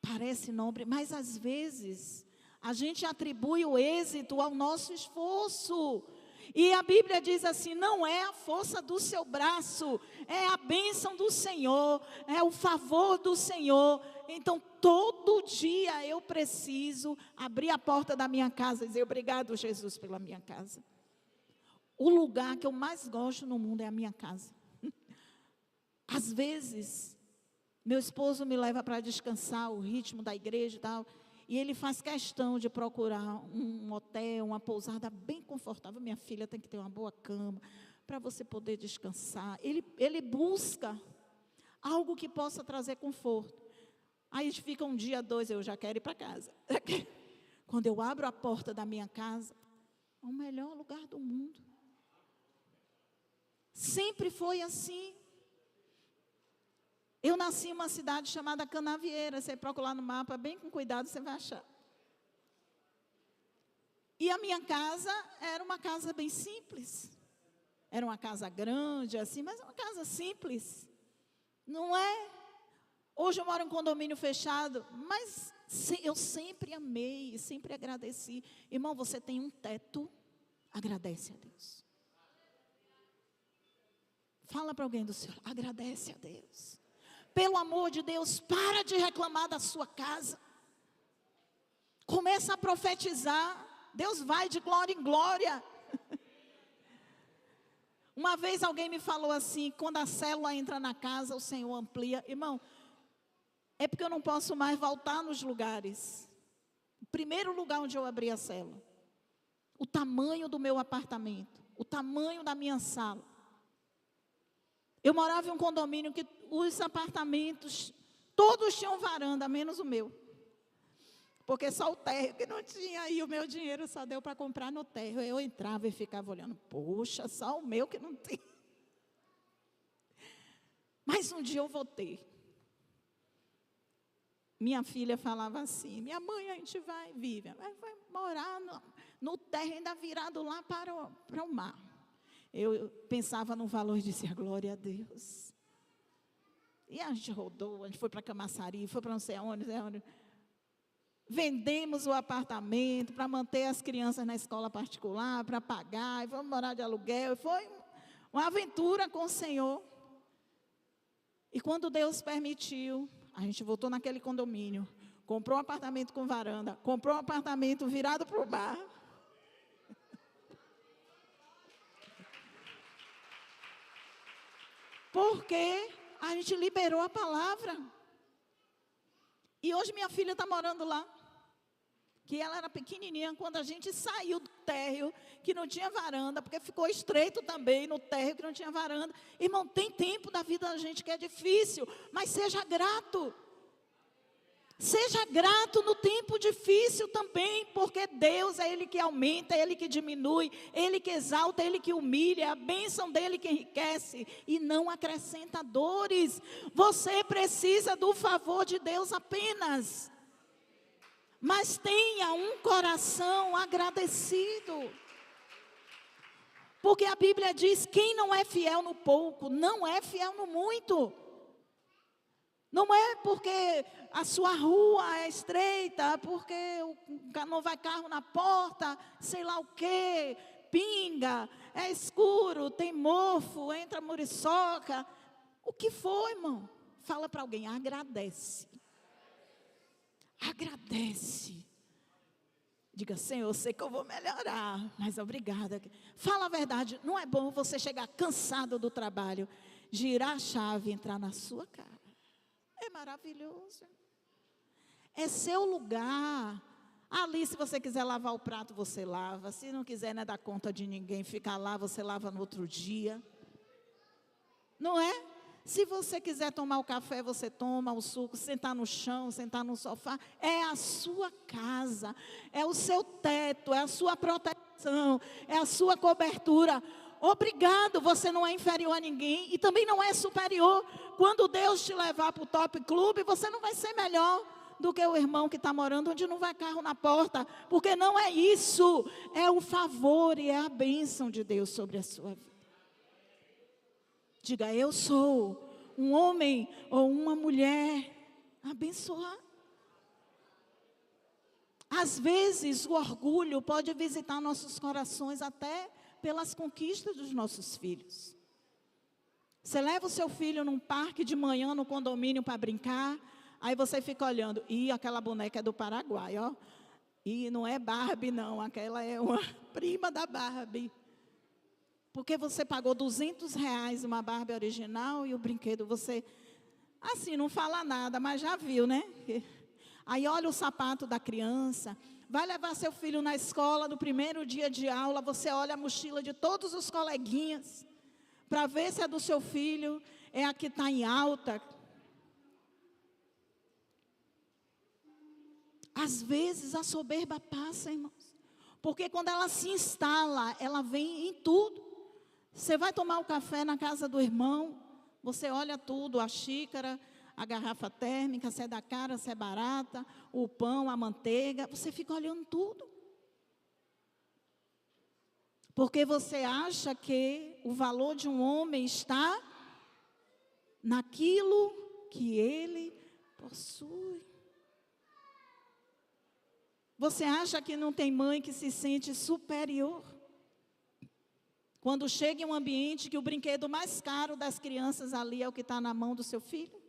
Parece nobre, mas às vezes a gente atribui o êxito ao nosso esforço. E a Bíblia diz assim, não é a força do seu braço, é a bênção do Senhor, é o favor do Senhor. Então, todo dia eu preciso abrir a porta da minha casa e dizer, obrigado, Jesus, pela minha casa. O lugar que eu mais gosto no mundo é a minha casa. Às vezes, meu esposo me leva para descansar, o ritmo da igreja e tal, e ele faz questão de procurar um hotel, uma pousada bem confortável. Minha filha tem que ter uma boa cama, para você poder descansar. Ele busca algo que possa trazer conforto. Aí fica um dia, dois, eu já quero ir para casa. Quando eu abro a porta da minha casa, é o melhor lugar do mundo. Sempre foi assim. Eu nasci em uma cidade chamada Canavieira. Você procura no mapa, bem com cuidado, você vai achar. E a minha casa era uma casa bem simples. Era uma casa grande, assim, mas uma casa simples. Não é? Hoje eu moro em um condomínio fechado, mas eu sempre amei, sempre agradeci. Irmão, você tem um teto, agradece a Deus. Fala para alguém do Senhor, agradece a Deus. Pelo amor de Deus, para de reclamar da sua casa. Começa a profetizar. Deus vai de glória em glória. Uma vez alguém me falou assim, quando a célula entra na casa, o Senhor amplia. Irmão, é porque eu não posso mais voltar nos lugares. O primeiro lugar onde eu abri a célula. O tamanho do meu apartamento. O tamanho da minha sala. Eu morava em um condomínio que os apartamentos, todos tinham varanda, menos o meu. Porque só o térreo que não tinha, e o meu dinheiro só deu para comprar no térreo. Eu entrava e ficava olhando, poxa, só o meu que não tem. Mas um dia eu voltei. Minha filha falava assim, minha mãe, a gente vai, Vivian, vai morar no térreo ainda virado lá para o mar. Eu pensava no valor e disse, glória a Deus. E a gente rodou, a gente foi para Camaçari, foi para não sei aonde. Vendemos o apartamento para manter as crianças na escola particular, para pagar, e fomos morar de aluguel. Foi uma aventura com o Senhor. E quando Deus permitiu, a gente voltou naquele condomínio, comprou um apartamento com varanda, comprou um apartamento virado para o mar. Porque a gente liberou a palavra. E hoje minha filha está morando lá. Que ela era pequenininha quando a gente saiu do térreo, que não tinha varanda, porque ficou estreito também no térreo, que não tinha varanda. Irmão, tem tempo da vida da gente que é difícil, mas seja grato. Seja grato no tempo difícil também, porque Deus é Ele que aumenta, é Ele que diminui, Ele que exalta, é Ele que humilha, é a bênção dEle que enriquece e não acrescenta dores. Você precisa do favor de Deus apenas. Mas tenha um coração agradecido. Porque a Bíblia diz, quem não é fiel no pouco, não é fiel no muito. Não é porque a sua rua é estreita, porque não vai carro na porta, sei lá o quê, pinga, é escuro, tem mofo, entra muriçoca. O que for, irmão? Fala para alguém, agradece. Agradece. Diga, Senhor, eu sei que eu vou melhorar, mas obrigada. Fala a verdade, não é bom você chegar cansado do trabalho, girar a chave e entrar na sua casa. É maravilhoso. É seu lugar. Ali, se você quiser lavar o prato, você lava. Se não quiser, não é dar conta de ninguém, ficar lá, você lava no outro dia. Não é? Se você quiser tomar o café, você toma o suco, sentar no chão, sentar no sofá. É a sua casa, é o seu teto, é a sua proteção, é a sua cobertura. Obrigado, você não é inferior a ninguém e também não é superior. Quando Deus te levar para o Top Clube, você não vai ser melhor do que o irmão que está morando onde não vai carro na porta. Porque não é isso, é o favor e é a bênção de Deus sobre a sua vida. Diga, eu sou um homem ou uma mulher abençoada. Às vezes o orgulho pode visitar nossos corações até pelas conquistas dos nossos filhos. Você leva o seu filho num parque de manhã no condomínio para brincar, aí você fica olhando, e aquela boneca é do Paraguai, ó. E não é Barbie não, aquela é uma prima da Barbie. Porque você pagou R$200 uma Barbie original e o brinquedo você, assim, não fala nada, mas já viu, né? Aí olha o sapato da criança, vai levar seu filho na escola, no primeiro dia de aula, você olha a mochila de todos os coleguinhas, para ver se a do seu filho é a que está em alta. Às vezes a soberba passa, irmãos, porque quando ela se instala, ela vem em tudo. Você vai tomar o café na casa do irmão, você olha tudo, a xícara, a garrafa térmica, se é da cara, se é barata, o pão, a manteiga, você fica olhando tudo. Porque você acha que o valor de um homem está naquilo que ele possui. Você acha que não tem mãe que se sente superior? Quando chega em um ambiente que o brinquedo mais caro das crianças ali é o que está na mão do seu filho?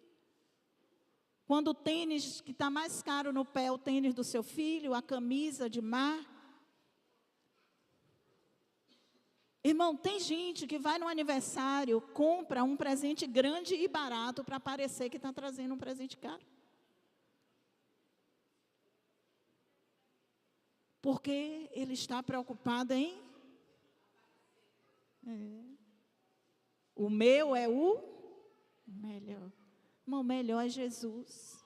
Quando o tênis que está mais caro no pé é o tênis do seu filho, a camisa de mar? Irmão, tem gente que vai no aniversário, compra um presente grande e barato para parecer que está trazendo um presente caro. Porque ele está preocupado em... O meu é o melhor. Irmão, o melhor é Jesus.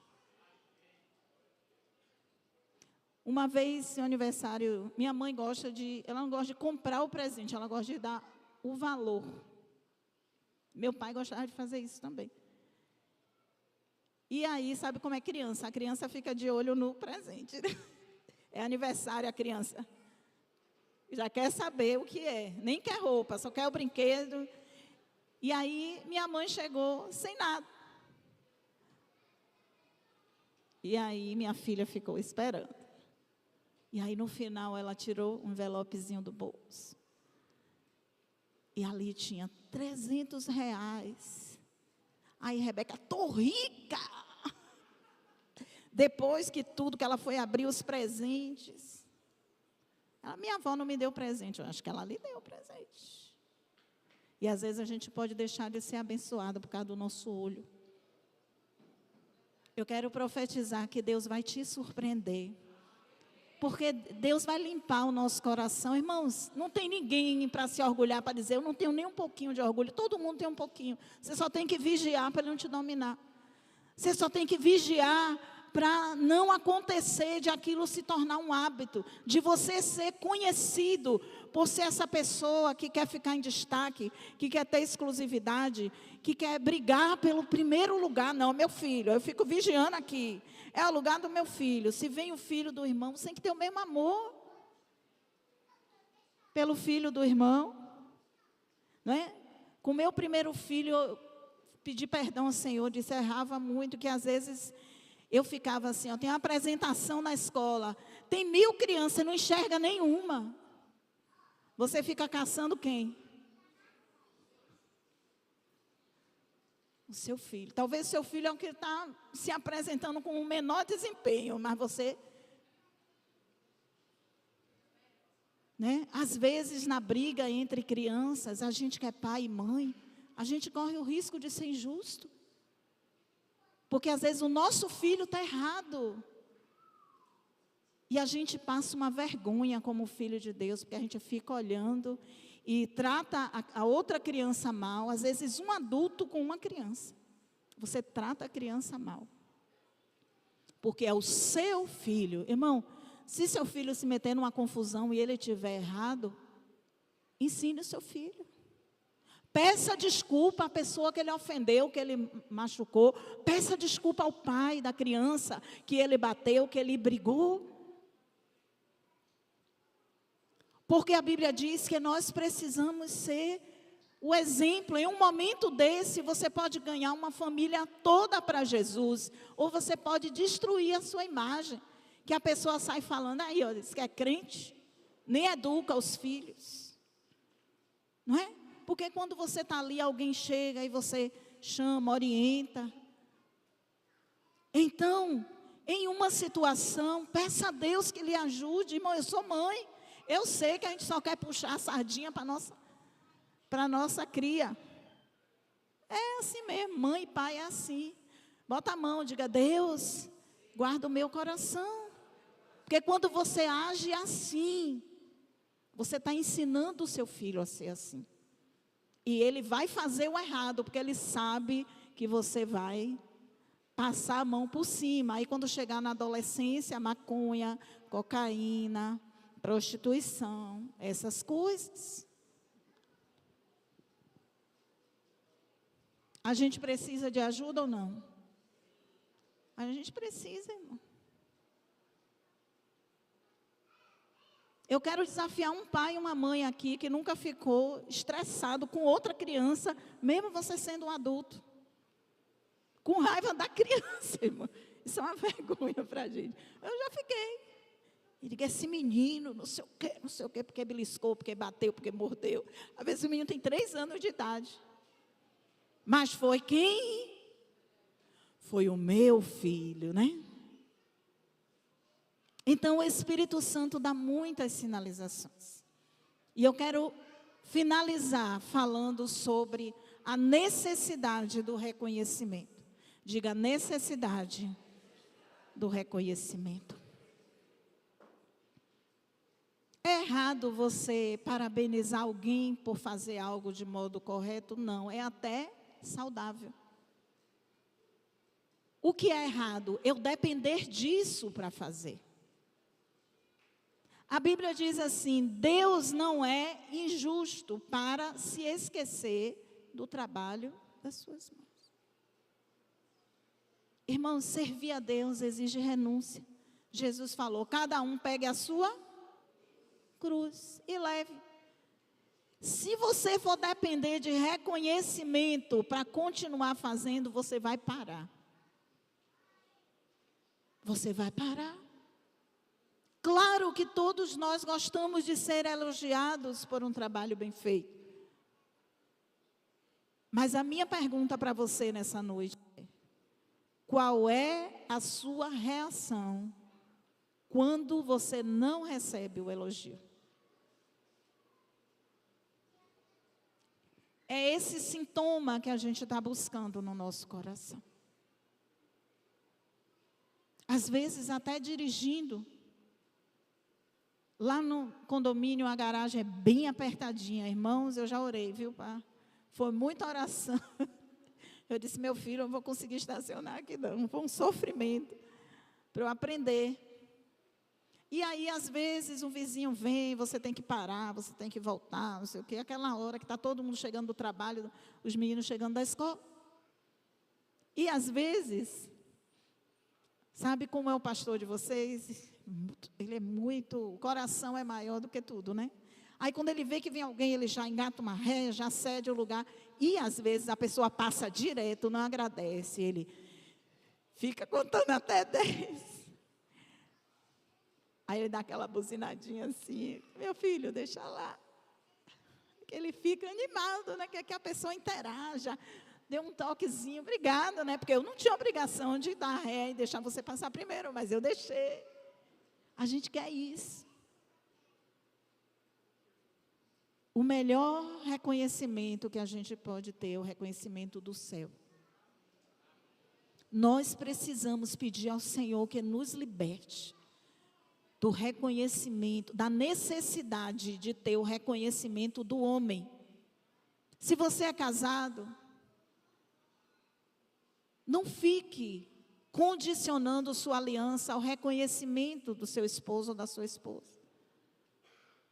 Uma vez, no aniversário, minha mãe ela não gosta de comprar o presente, ela gosta de dar o valor. Meu pai gostava de fazer isso também. E aí, sabe como é criança? A criança fica de olho no presente. É aniversário a criança. Já quer saber o que é. Nem quer roupa, só quer o brinquedo. E aí, minha mãe chegou sem nada. E aí, minha filha ficou esperando. E aí, no final, ela tirou um envelopezinho do bolso. E ali tinha R$ 300. Aí Rebeca, tô rica. Depois que tudo, que ela foi abrir os presentes. Minha avó não me deu presente, eu acho que ela lhe deu presente. E às vezes a gente pode deixar de ser abençoado por causa do nosso olho. Eu quero profetizar que Deus vai te surpreender. Porque Deus vai limpar o nosso coração. Irmãos, não tem ninguém para se orgulhar, para dizer, eu não tenho nem um pouquinho de orgulho. Todo mundo tem um pouquinho. Você só tem que vigiar para ele não te dominar. Você só tem que vigiar para não acontecer de aquilo se tornar um hábito, de você ser conhecido por ser essa pessoa que quer ficar em destaque, que quer ter exclusividade, que quer brigar pelo primeiro lugar. Não, meu filho, eu fico vigiando aqui, é o lugar do meu filho. Se vem o filho do irmão, você tem que ter o mesmo amor pelo filho do irmão, não é? Com o meu primeiro filho, eu pedi perdão ao Senhor, disse, errava muito, que às vezes eu ficava assim, tem uma apresentação na escola, tem 1000 crianças, não enxerga nenhuma. Você fica caçando quem? O seu filho. Talvez o seu filho é o que está se apresentando com o menor desempenho, mas você, né? Às vezes na briga entre crianças, a gente que é pai e mãe, a gente corre o risco de ser injusto. Porque às vezes o nosso filho está errado. E a gente passa uma vergonha como filho de Deus, porque a gente fica olhando e trata a outra criança mal. Às vezes um adulto com uma criança. Você trata a criança mal. Porque é o seu filho. Irmão, se seu filho se meter numa confusão e ele estiver errado, ensine o seu filho. Peça desculpa à pessoa que ele ofendeu, que ele machucou. Peça desculpa ao pai da criança que ele bateu, que ele brigou. Porque a Bíblia diz que nós precisamos ser o exemplo. Em um momento desse, você pode ganhar uma família toda para Jesus, ou você pode destruir a sua imagem. Que a pessoa sai falando, aí, ó, diz que é crente, nem educa os filhos. Não é? Porque quando você está ali, alguém chega e você chama, orienta. Então, em uma situação, peça a Deus que lhe ajude. Irmão, eu sou mãe. Eu sei que a gente só quer puxar a sardinha para a nossa cria. É assim mesmo, mãe e pai é assim. Bota a mão, diga, Deus, guarda o meu coração. Porque quando você age assim, você está ensinando o seu filho a ser assim. E ele vai fazer o errado, porque ele sabe que você vai passar a mão por cima. Aí quando chegar na adolescência, maconha, cocaína, prostituição, essas coisas. A gente precisa de ajuda ou não? A gente precisa, irmão. Eu quero desafiar um pai e uma mãe aqui que nunca ficou estressado com outra criança, mesmo você sendo um adulto. Com raiva da criança, irmão. Isso é uma vergonha para a gente. Eu já fiquei. E digo, esse menino, não sei o quê, porque beliscou, porque bateu, porque mordeu. Às vezes o menino tem 3 anos de idade. Mas foi quem? Foi o meu filho, né? Então, o Espírito Santo dá muitas sinalizações. E eu quero finalizar falando sobre a necessidade do reconhecimento. Diga, necessidade do reconhecimento. É errado você parabenizar alguém por fazer algo de modo correto? Não, é até saudável. O que é errado? Eu depender disso para fazer. A Bíblia diz assim, Deus não é injusto para se esquecer do trabalho das suas mãos. Irmãos, servir a Deus exige renúncia. Jesus falou, cada um pegue a sua cruz e leve. Se você for depender de reconhecimento para continuar fazendo, você vai parar. Você vai parar. Claro que todos nós gostamos de ser elogiados por um trabalho bem feito. Mas a minha pergunta para você nessa noite é: qual é a sua reação quando você não recebe o elogio? É esse sintoma que a gente está buscando no nosso coração. Às vezes até dirigindo, lá no condomínio a garagem é bem apertadinha. Irmãos, eu já orei, viu, pá? Foi muita oração. Eu disse, meu filho, eu não vou conseguir estacionar aqui não. Foi um sofrimento para eu aprender. E aí, às vezes, um vizinho vem, você tem que parar, você tem que voltar, não sei o quê. Aquela hora que está todo mundo chegando do trabalho, os meninos chegando da escola. E, às vezes, sabe como é o pastor de vocês? Ele é muito, o coração é maior do que tudo, né? Aí, quando ele vê que vem alguém, ele já engata uma ré, já cede o lugar. E, às vezes, a pessoa passa direto, não agradece. Ele fica contando até 10. Aí ele dá aquela buzinadinha assim, meu filho, deixa lá. Que ele fica animado, né? Que a pessoa interaja, dê um toquezinho, obrigado, né? Porque eu não tinha obrigação de dar ré e deixar você passar primeiro, mas eu deixei. A gente quer isso. O melhor reconhecimento que a gente pode ter é o reconhecimento do céu. Nós precisamos pedir ao Senhor que nos liberte do reconhecimento, da necessidade de ter o reconhecimento do homem. Se você é casado, não fique condicionando sua aliança ao reconhecimento do seu esposo ou da sua esposa.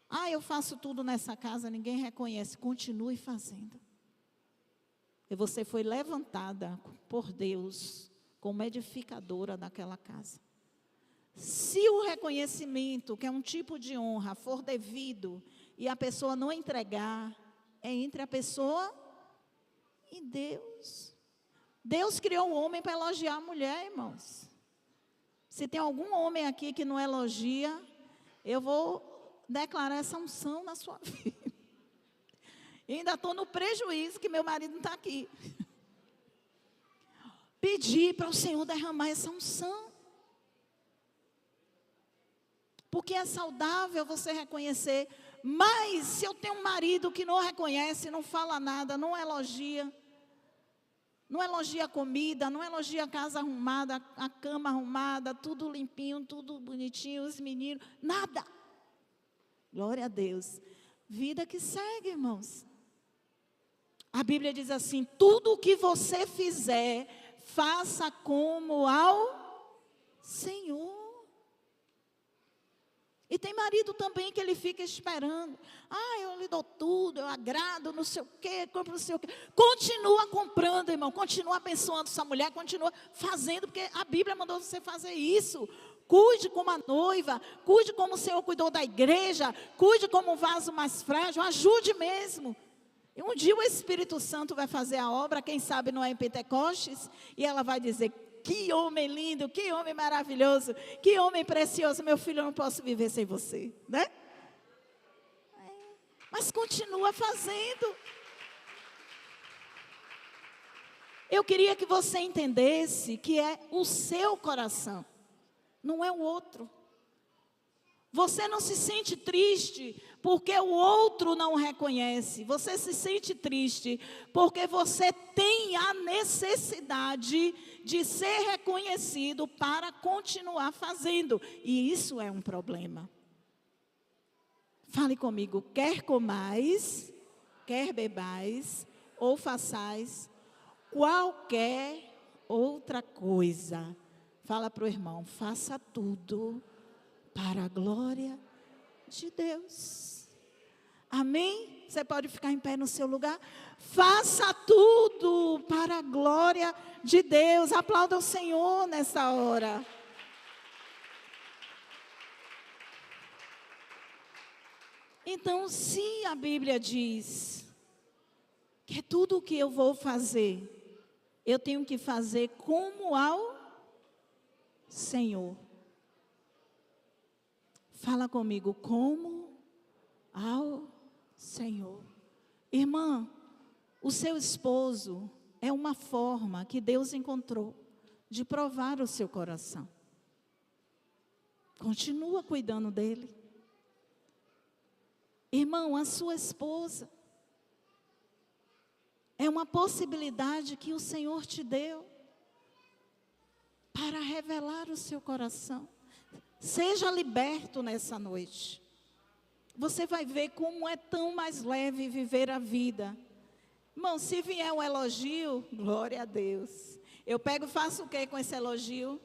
Ah, eu faço tudo nessa casa, ninguém reconhece. Continue fazendo. E você foi levantada por Deus como edificadora daquela casa. Se o reconhecimento, que é um tipo de honra, for devido e a pessoa não entregar, é entre a pessoa e Deus. Deus criou o homem para elogiar a mulher, irmãos. Se tem algum homem aqui que não elogia, eu vou declarar essa unção na sua vida. E ainda estou no prejuízo que meu marido não está aqui. Pedir para o Senhor derramar essa unção. Porque é saudável você reconhecer. Mas se eu tenho um marido que não reconhece, não fala nada, não elogia a comida, não elogia a casa arrumada, a cama arrumada, tudo limpinho, tudo bonitinho, os meninos, nada. Glória a Deus. Vida que segue, irmãos. A Bíblia diz assim, tudo o que você fizer, faça como ao Senhor. E tem marido também que ele fica esperando. Ah, eu lhe dou tudo, eu agrado, não sei o quê, compro não sei o quê. Continua comprando, irmão, continua abençoando sua mulher, continua fazendo, porque a Bíblia mandou você fazer isso. Cuide como a noiva, cuide como o Senhor cuidou da igreja, cuide como um vaso mais frágil, ajude mesmo. E um dia o Espírito Santo vai fazer a obra, quem sabe não é em Pentecostes, e ela vai dizer, que homem lindo, que homem maravilhoso, que homem precioso, meu filho, eu não posso viver sem você, né? Mas continua fazendo. Eu queria que você entendesse que é o seu coração, não é o outro. Você não se sente triste porque o outro não reconhece. Você se sente triste porque você tem a necessidade de ser reconhecido para continuar fazendo. E isso é um problema. Fale comigo, quer comais, quer bebais, ou façais qualquer outra coisa. Fala para o irmão, faça tudo para a glória de Deus. Amém? Você pode ficar em pé no seu lugar. Faça tudo para a glória de Deus. Aplauda o Senhor nessa hora. Então, se a Bíblia diz que tudo o que eu vou fazer, eu tenho que fazer como ao Senhor. Fala comigo, como ao Senhor. Irmã, O seu esposo é uma forma que Deus encontrou de provar o seu coração. Continua cuidando dele. Irmão, a sua esposa é uma possibilidade que o Senhor te deu para revelar o seu coração. Seja liberto nessa noite. Você vai ver como é tão mais leve viver a vida. Irmão, se vier um elogio, glória a Deus. Eu pego e faço o que com esse elogio?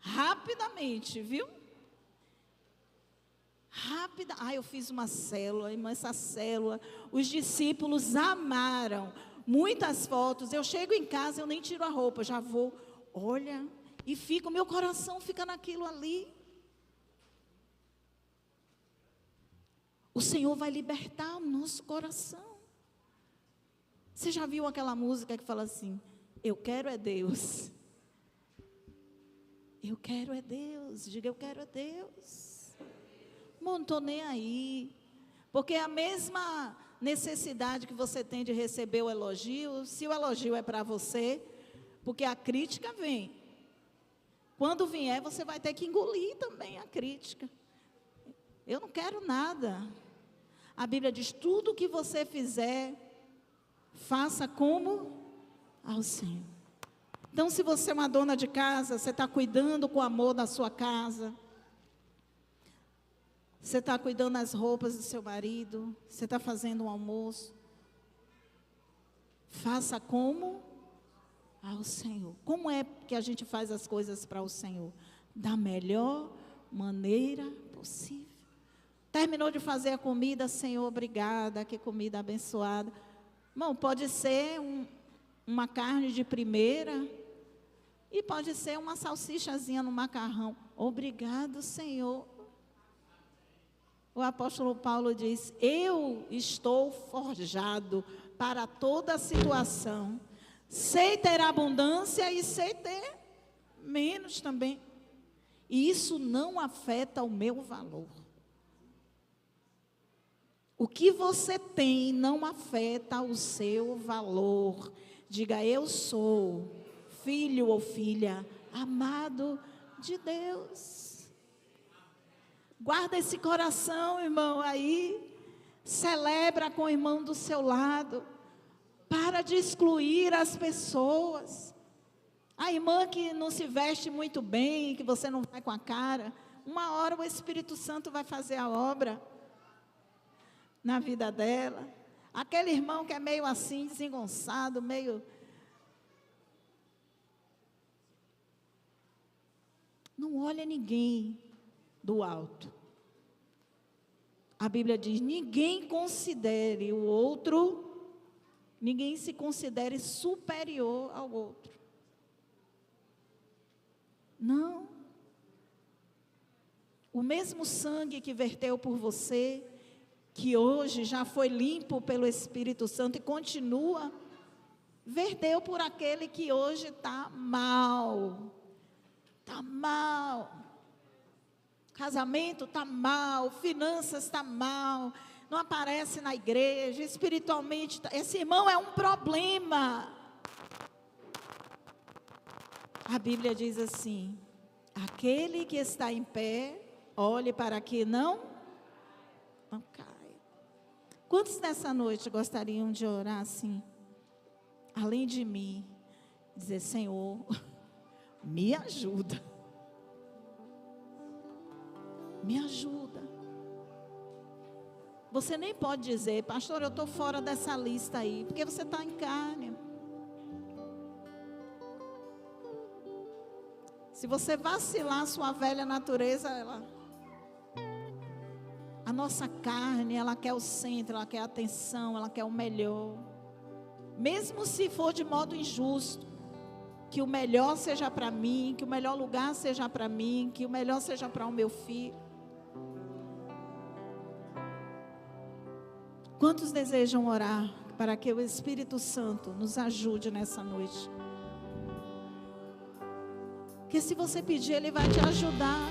Rapidamente, viu? Rápida. Eu fiz uma célula, irmã, essa célula, os discípulos amaram. Muitas fotos. Eu chego em casa, eu nem tiro a roupa, já vou, olha, e fica, meu coração fica naquilo ali. O Senhor vai libertar o nosso coração. Você já viu aquela música que fala assim: eu quero é Deus. Eu quero é Deus. Diga, eu quero é Deus. Não estou nem aí. Porque a mesma necessidade que você tem de receber o elogio, se o elogio é para você, porque a crítica vem. Quando vier, você vai ter que engolir também a crítica. Eu não quero nada. A Bíblia diz: tudo que você fizer, faça como ao Senhor. Então, se você é uma dona de casa, você está cuidando com amor da sua casa, você está cuidando das roupas do seu marido, você está fazendo um almoço, faça como ao Senhor. Como é que a gente faz as coisas para o Senhor? Da melhor maneira possível. Terminou de fazer a comida, Senhor, obrigada, que comida abençoada. Irmão, pode ser uma carne de primeira, e pode ser uma salsichazinha no macarrão. Obrigado, Senhor. O apóstolo Paulo diz: eu estou forjado para toda situação. Sei ter abundância e sei ter menos também. E isso não afeta o meu valor. O que você tem não afeta o seu valor. Diga: eu sou filho ou filha amado de Deus. Guarda esse coração, irmão, aí. Celebra com o irmão do seu lado. Para de excluir as pessoas. A irmã que não se veste muito bem, que você não vai com a cara, uma hora o Espírito Santo vai fazer a obra na vida dela. Aquele irmão que é meio assim, desengonçado, meio... Não olha ninguém do alto. A Bíblia diz: ninguém considere o outro, ninguém se considere superior ao outro. Não. O mesmo sangue que verteu por você, que hoje já foi limpo pelo Espírito Santo e continua, verteu por aquele que hoje está mal. Está mal. Casamento está mal, finanças está mal, não aparece na igreja, espiritualmente, esse irmão é um problema. A Bíblia diz assim: aquele que está em pé, olhe para que não caia. Quantos nessa noite gostariam de orar assim, além de mim, dizer: Senhor, me ajuda. Me ajuda. Você nem pode dizer: pastor, eu estou fora dessa lista aí, porque você está em carne. Se você vacilar, sua velha natureza, a nossa carne, ela quer o centro, ela quer a atenção, ela quer o melhor. Mesmo se for de modo injusto, que o melhor seja para mim, que o melhor lugar seja para mim, que o melhor seja para o meu filho. Quantos desejam orar para que o Espírito Santo nos ajude nessa noite? Porque se você pedir, Ele vai te ajudar.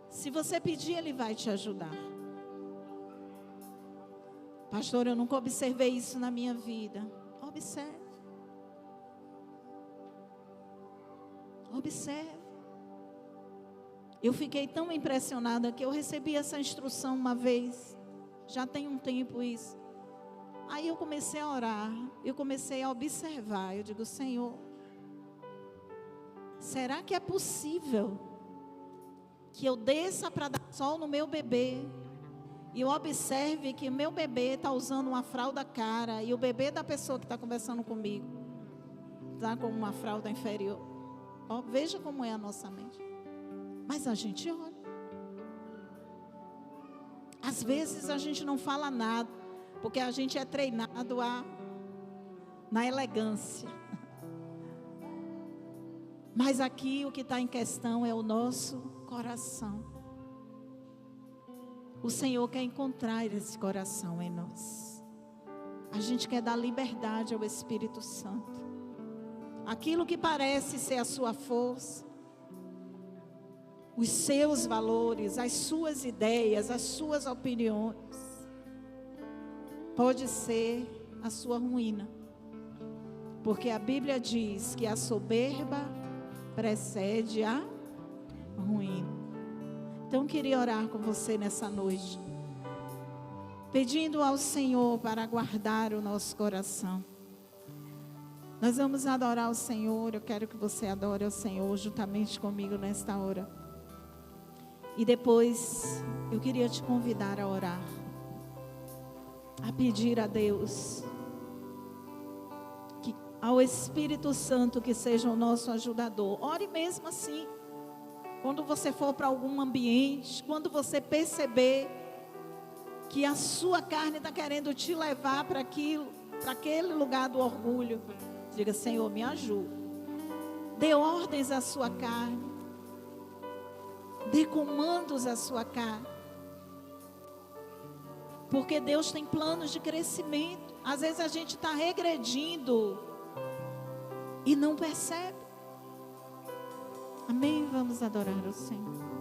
Se você pedir, Ele vai te ajudar. Pastor, eu nunca observei isso na minha vida. Observe. Observe. Eu fiquei tão impressionada que eu recebi essa instrução uma vez. Já tem um tempo isso. Aí eu comecei a orar. Eu comecei a observar. Eu digo, Senhor, será que é possível que eu desça para dar sol no meu bebê e eu observe que o meu bebê está usando uma fralda cara e o bebê da pessoa que está conversando comigo está com uma fralda inferior? Ó, veja como é a nossa mente. Mas a gente olha. Às vezes a gente não fala nada, porque a gente é treinado na elegância. Mas aqui o que está em questão é o nosso coração. O Senhor quer encontrar esse coração em nós. A gente quer dar liberdade ao Espírito Santo. Aquilo que parece ser a sua força, os seus valores, as suas ideias, as suas opiniões, pode ser a sua ruína. Porque a Bíblia diz que a soberba precede a ruína. Então eu queria orar com você nessa noite, pedindo ao Senhor para guardar o nosso coração. Nós vamos adorar o Senhor. Eu quero que você adore o Senhor juntamente comigo nesta hora. E depois eu queria te convidar a orar, a pedir a Deus, que ao Espírito Santo que seja o nosso ajudador. Ore mesmo assim. Quando você for para algum ambiente, quando você perceber que a sua carne está querendo te levar para aquele lugar do orgulho, diga, Senhor, me ajuda. Dê ordens à sua carne. Dê comandos à sua carne. Porque Deus tem planos de crescimento. Às vezes a gente está regredindo e não percebe. Amém? Vamos adorar o Senhor.